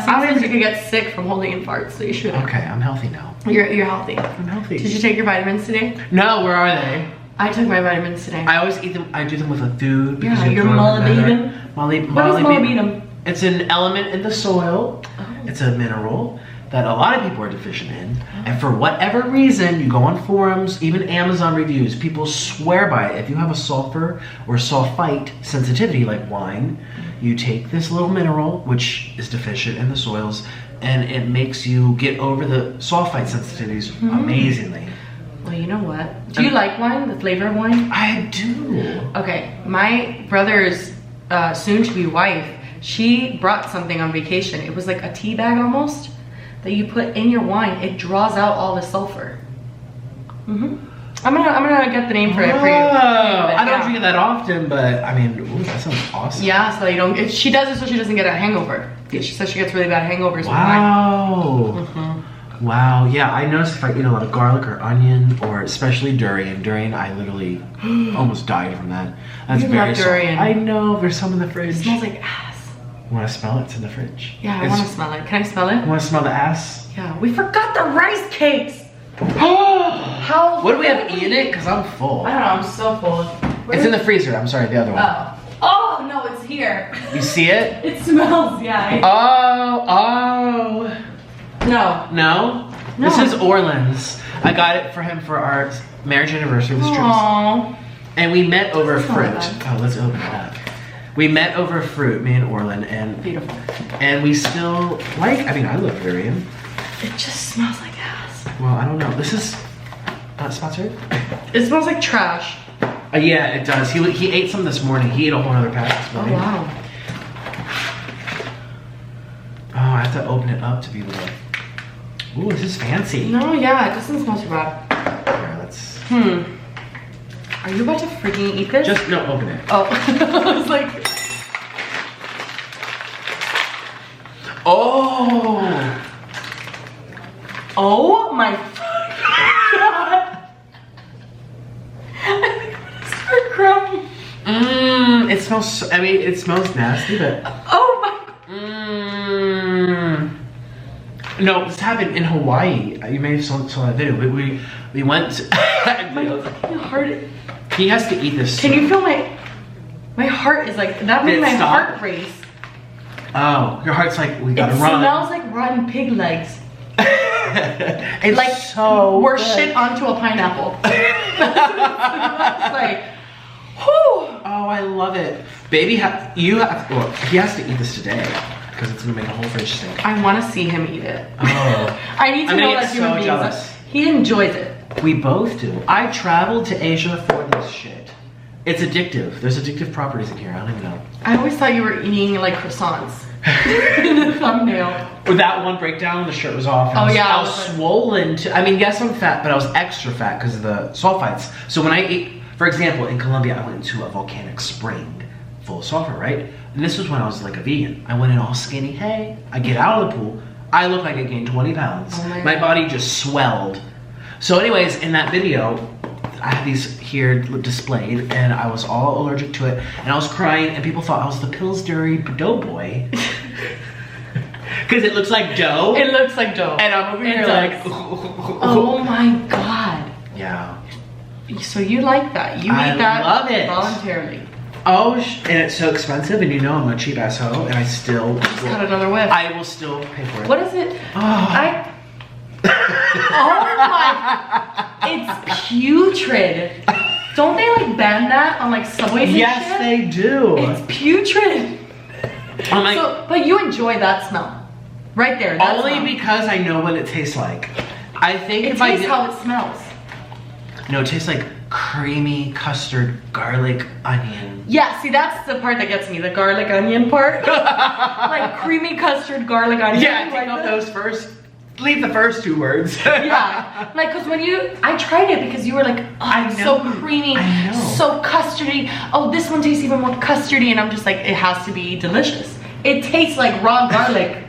Sometimes you can get sick from holding in farts, so you shouldn't. Okay, I'm healthy now. You're healthy. I'm healthy. Did you take your vitamins today? No, where are they? I took my vitamins today. I always eat them. I do them with a food because Yeah, you your throw them in there. molybdenum. What is molybdenum? It's an element in the soil. Oh. It's a mineral that a lot of people are deficient in. And for whatever reason, you go on forums, even Amazon reviews, people swear by it. If you have a sulfur or sulfite sensitivity like wine, you take this little mineral, which is deficient in the soils, and it makes you get over the sulfite sensitivities amazingly. Well, you know what? Do you like wine? The flavor of wine? I do. Okay, my brother's soon-to-be wife, she brought something on vacation. It was like a tea bag almost that you put in your wine. It draws out all the sulfur. I'm gonna get the name for it for you. I don't drink it that often, but I mean, ooh, that sounds awesome. Yeah, so you don't. She does it so she doesn't get a hangover. She says she gets really bad hangovers with wine. Wow. Wow. Yeah, I noticed if I eat a lot of garlic or onion, or especially durian. Durian, I literally almost died from that. That's You very love durian. I know. There's some in the fridge. It smells like ass. Want to smell it? It's in the fridge. Yeah, I want to smell it. Can I smell it? Want to smell the ass? Yeah, we forgot the rice cakes. How? What do we have in it? Because I'm full. I don't know, I'm so full. It's in the freezer. I'm sorry, the other one. Oh no, it's here. You see it? It smells, yeah. Oh. No. No? No. This is Orland's. I got it for him for our marriage anniversary with strips. Aww. And we met over fruit. bad. Oh, let's open it up. We met over fruit, me and Orland, and Beautiful. And we still like. I mean, I love durian. It just smells like ass. Well, I don't know. This is not sponsored. It smells like trash. Yeah, it does. He ate some this morning. He ate a whole other pack this Oh morning. wow. Oh, I have to open it up to be able to. Ooh, this is fancy. No, yeah, it doesn't smell too bad. Here, let's. Are you about to freaking eat this? Just no, open it. Oh, I was like, Oh my God. I think I'm gonna start crying. It smells, I mean, it smells nasty, but. Oh my. No, this happened in Hawaii. You may have saw that video, but we went. My fucking heart. He has to eat this. Can you feel my heart is like, that made my heart race. Oh, your heart's like, we gotta It run. smells like rotten pig legs. It's Like so we're good. shit onto a pineapple. It's like, whew. Oh, I love it. Baby, well, he has to eat this today because it's gonna make a whole fish stink. I want to see him eat it. Oh. I need to know that human beings. Jealous. He enjoys it. We both do. I traveled to Asia for this shit. It's addictive. There's addictive properties in here. I don't even know. I always thought you were eating like croissants in the thumbnail. With that one breakdown, the shirt was off. Oh, yeah. I was swollen. I mean, yes, I'm fat, but I was extra fat because of the sulfites. So when I ate, for example, in Colombia, I went into a volcanic spring full of sulfur, right? And this was when I was like a vegan. I went in all skinny. Hey, I get out of the pool. I look like I gained 20 pounds. Oh my my God. body just swelled. So anyways, in that video, I had these here displayed and I was all allergic to it and I was crying and people thought I was the Pillsbury dough boy. Because it looks like dough. It looks like dough. And I'm over It here does. like, Oh my God. yeah. So you like that? You I eat that love it. voluntarily. Oh, and it's so expensive, and you know I'm a cheap asshole, and I still Just had another whiff. I will still pay for it. What is it? Oh. Oh my! It's putrid. Don't they like ban that on like subways and Yes, shit? they do. It's putrid. I'm like, So, but you enjoy that smell, right there. That only smell. because I know what it tastes like. I think it if I tastes did, how it smells. no, it tastes like creamy custard, garlic, onion. Yeah, see that's the part that gets me, the garlic onion part. Like creamy custard, garlic onion. Yeah, take like off that. those first. Leave the first two words. Yeah, like because when I tried it because you were like, oh, I it's know. so creamy, I know. so custardy. Oh, this one tastes even more custardy, and I'm just like, it has to be delicious. It tastes like raw garlic,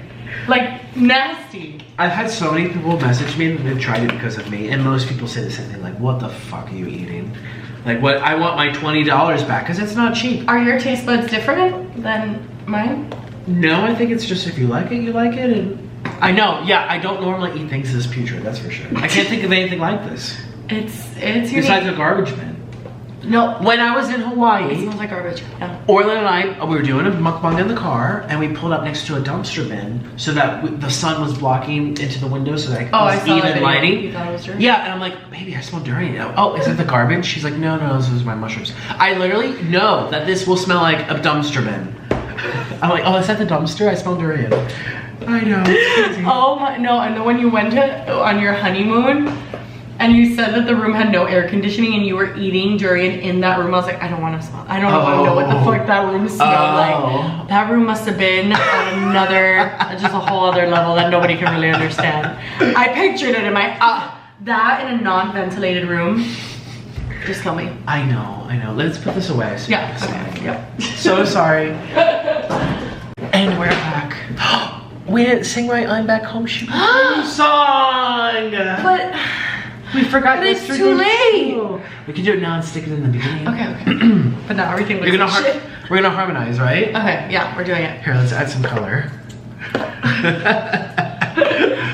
like nasty. I've had so many people message me that they've tried it because of me, and most people say the same thing, like, what the fuck are you eating? Like, what? I want my $20 back, because it's not cheap. Are your taste buds different than mine? No, I think it's just if you like it, you like it, and I know, yeah, I don't normally eat things this putrid, that's for sure. I can't think of anything like this. It's unique. Besides a garbage bin. No, When I was in it Hawaii, smells like garbage. Yeah. Orlin and I, we were doing a mukbang in the car, and we pulled up next to a dumpster bin so that the sun was blocking into the window so that it Oh, I was saw that even video. lighting. You thought it was yours? Yeah, and I'm like, baby, I smell durian. Oh, is it the garbage? She's like, no, this is my mushrooms. I literally know that this will smell like a dumpster bin. I'm like, oh, is that the dumpster? I smell durian. I know, it's crazy. Oh my, no, and then when you went on your honeymoon and you said that the room had no air conditioning and you were eating durian in that room, I was like, I don't want to smell. I don't want to know what the fuck that room smelled like. That room must have been on another, just a whole other level that nobody can really understand. I pictured it in my, that in a non-ventilated room. Just kill me. I know. Let's put this away. So Yeah, okay, yep. So sorry. And we're back. We didn't sing right I'm Back Home Shoot song! But we forgot but it's yesterday too late. too. We can do it now and stick it in the beginning. Okay. But now everything looks like shit. We're gonna harmonize, right? Okay, yeah, we're doing it. Here, let's add some color.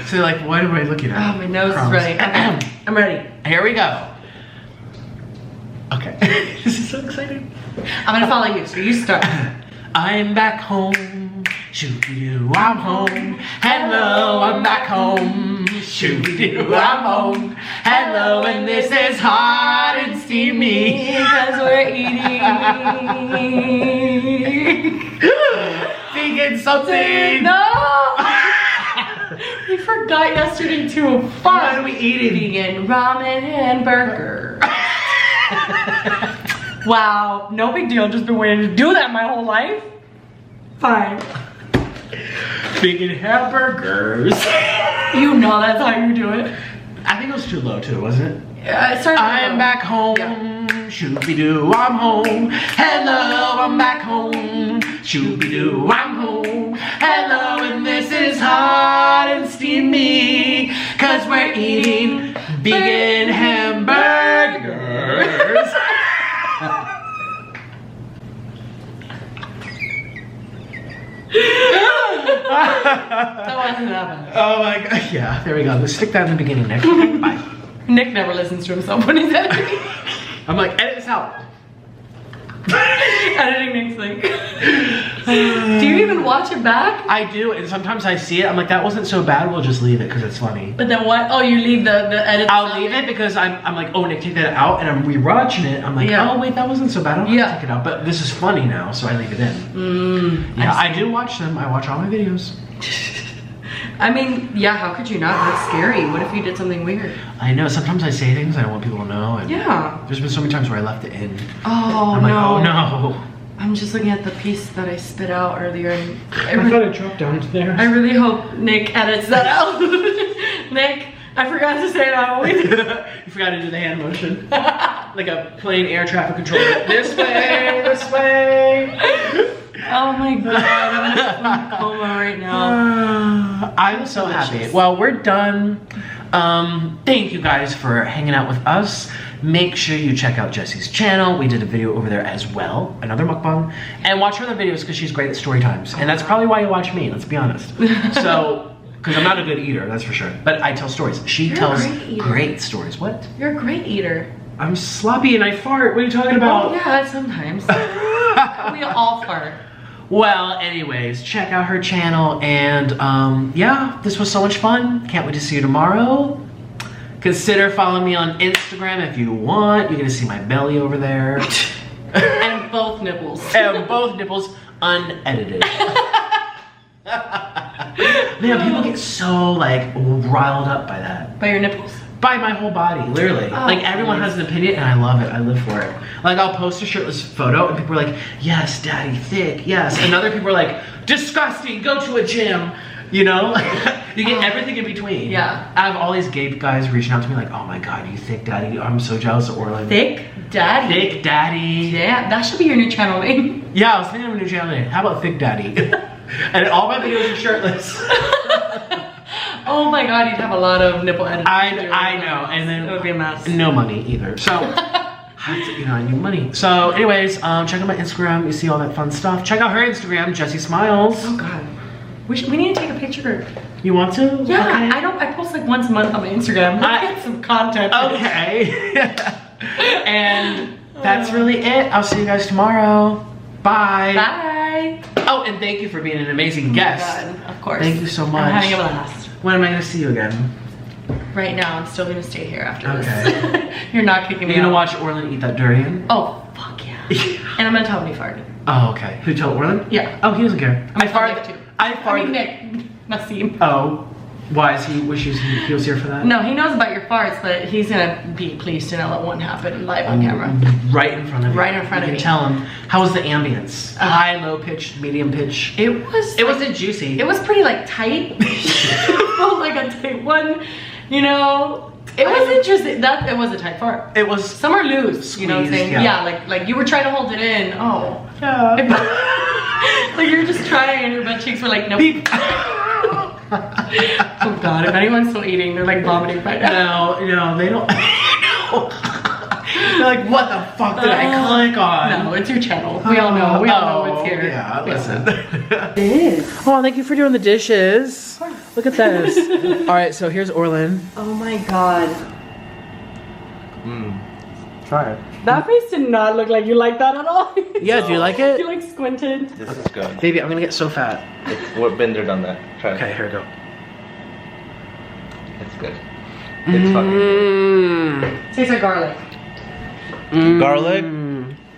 So like, what am I looking at? Oh, my nose Crumbs. is ready. Okay, I'm ready. Here we go. Okay. This is so exciting. I'm gonna follow you, so you start. I'm back home. Shoo-doo, I'm home. Hello, I'm back home. Shoo-doo, I'm home. Hello, and this is hot and steamy. Because we're eating. Vegan something. No! We forgot yesterday too. What are we eating? Vegan ramen and burger. Wow, no big deal. Just been waiting to do that my whole life. Fine. Vegan hamburgers. You know that's how you do it. I think it was too low too, wasn't it? Yeah, it started with I'm a- back home. Yeah. Shooby-doo, I'm home. Hello, I'm back home. Shooby-doo, I'm home. Hello, and this is hot and steamy. 'Cause we're we're eating vegan hamburgers. That wasn't that bad. Oh my god. Yeah, there we go. Let's stick that in the beginning, Nick. Bye. Nick never listens to himself when he's editing. I'm like, edit this out. Editing Nick's like. Do you even watch it back? I do, and sometimes I see it. I'm like, that wasn't so bad. We'll just leave it because it's funny. But then what? Oh, you leave the edit. I'll leave it because I'm like, oh, Nick, take that out, and I'm rewatching it. I'm like, oh wait, that wasn't so bad. I don't have to take it out. But this is funny now, so I leave it in. Yeah, I do watch them. I watch all my videos. I mean, yeah, how could you not? That's scary. What if you did something weird? I know. Sometimes I say things I don't want people to know. And yeah. There's been so many times where I left it in. Oh, I'm like, oh no. I'm just looking at the piece that I spit out earlier. And I thought it dropped down to there. I really hope Nick edits that out. Nick, I forgot to say that. You forgot to do the hand motion. Like a plane air traffic controller. This way, this way. Oh my god, I'm in a coma right now. I'm so happy. Well, we're done. Thank you guys for hanging out with us. Make sure you check out Jessi's channel. We did a video over there as well, another mukbang. And watch her other videos because she's great at story times. And that's probably why you watch me, let's be honest. So, because I'm not a good eater, that's for sure. But I tell stories. She tells great stories. What? You're a great eater. I'm sloppy and I fart. What are you talking about? Oh, yeah, sometimes. We all fart. Well, anyways, check out her channel. And yeah, this was so much fun. Can't wait to see you tomorrow. Consider following me on Instagram if you want. You're gonna see my belly over there. And both nipples. And both nipples unedited. Man, people get so like riled up by that. By your nipples? By my whole body, literally. Like everyone has an opinion and I love it. I live for it. Like I'll post a shirtless photo and people are like, yes, daddy, thick, yes. And other people are like, disgusting, go to a gym. You know, you get everything in between. Yeah. I have all these gay guys reaching out to me like, oh my god, you thick daddy. I'm so jealous of Orlin. Thick daddy? Thick daddy. Yeah, that should be your new channel name. Yeah, I was thinking of a new channel name. How about Thick Daddy? And all my videos are shirtless. Oh my god, you'd have a lot of nipple editing. I know, and then it would be a mess. No money either. So, you know, I need money. So, anyways, check out my Instagram. You see all that fun stuff. Check out her Instagram, Jessi Smiles. Oh god. We need to take a picture. You want to? Yeah, okay. I post like once a month on my Instagram. I get some content. Okay. And that's really it. I'll see you guys tomorrow. Bye. Bye. Oh, and thank you for being an amazing guest. God, of course. Thank you so much. I'm having a blast. When am I going to see you again? Right now, I'm still going to stay here after this. Okay. You're not kicking me You're going to out. watch Orlin eat that durian? Oh, fuck yeah. And I'm going to tell him he farted. Oh, okay. Who told Orlin? Yeah. Oh, he doesn't care. I farted too. I farted. Nick. Nassim. Oh. Why is he, he was here for that? No, he knows about your farts, but he's gonna be pleased to know that one happened live on camera. Right in front of you. Right in front of me. You can tell him. How was the ambience? High, low pitch, medium pitch? It wasn't juicy. It was pretty like tight. It felt like a tight one, you know. It was interesting. It was a tight fart. It was. Some are loose, you know what I'm saying? Yeah, like you were trying to hold it in. Oh. Yeah. Like you were just trying and your butt cheeks were like, nope. Oh god, if anyone's still eating, they're like vomiting right now. No, they don't. No. They're like, what the fuck did I click on? No, it's your channel. We all know. We all know what's here. Yeah, listen. It is. Oh, thank you for doing the dishes. Look at this. All right, so here's Orlin. Oh my god. Try it. That face did not look like you liked that at all. Yeah, do you like it? You like squinted. This is good. Baby, I'm gonna get so fat. We've been there, done that. Try it. Okay, here we go. It's good. It's fucking Tastes like garlic. good. Garlic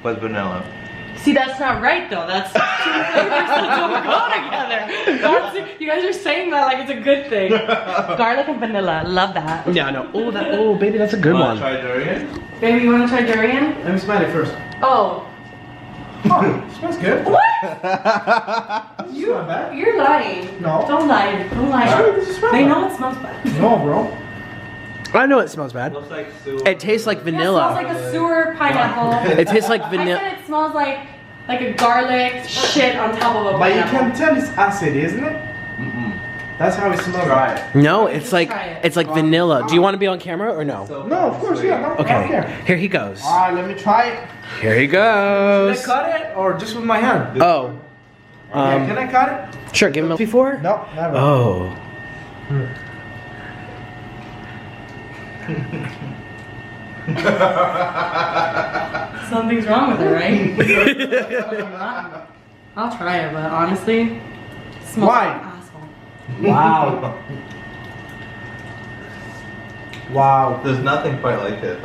with vanilla. See, that's not right though. That's two flavors that don't go together. You guys are saying that like it's a good thing. Garlic and vanilla, love that. Yeah, no. Oh, baby, that's a good one. Try durian? Baby, you want to try durian? Let me smell it first. Oh. Oh, it smells good. What? It's not bad. You're lying. No. Don't lie. Don't lie. Does it smell They bad? know it smells bad. No, bro. I know it smells bad. Looks like soup. It tastes like vanilla. It smells like a sewer pineapple. It tastes like I vanilla. said it smells like a garlic shit on top of a But you pineapple. can tell it's acid, isn't it? That's how it smells. Try it. No, it's like try it. it's like vanilla. Do you want to be on camera or no? No, of course, yeah. I don't care. Okay, here he goes. Alright, let me try it. Here he Can I goes. cut it or just with my hand? Oh, Yeah, can I cut it? sure. Give him a before. No, never. Oh. Something's wrong with it, right? I'll try it, but honestly, it smells Why? like an asshole. Wow. Wow. There's nothing quite like it.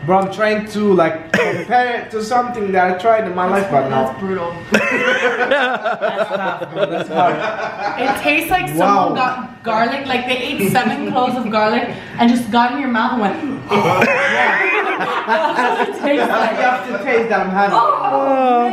Bro, I'm trying to like compare it to something that I tried in my life, but That's no. brutal. That's tough. That's hard. It tastes like Wow. someone got garlic, like they ate 7 cloves of garlic and just got in your mouth and went. That's what it tastes I like. have to taste that I'm having. Oh,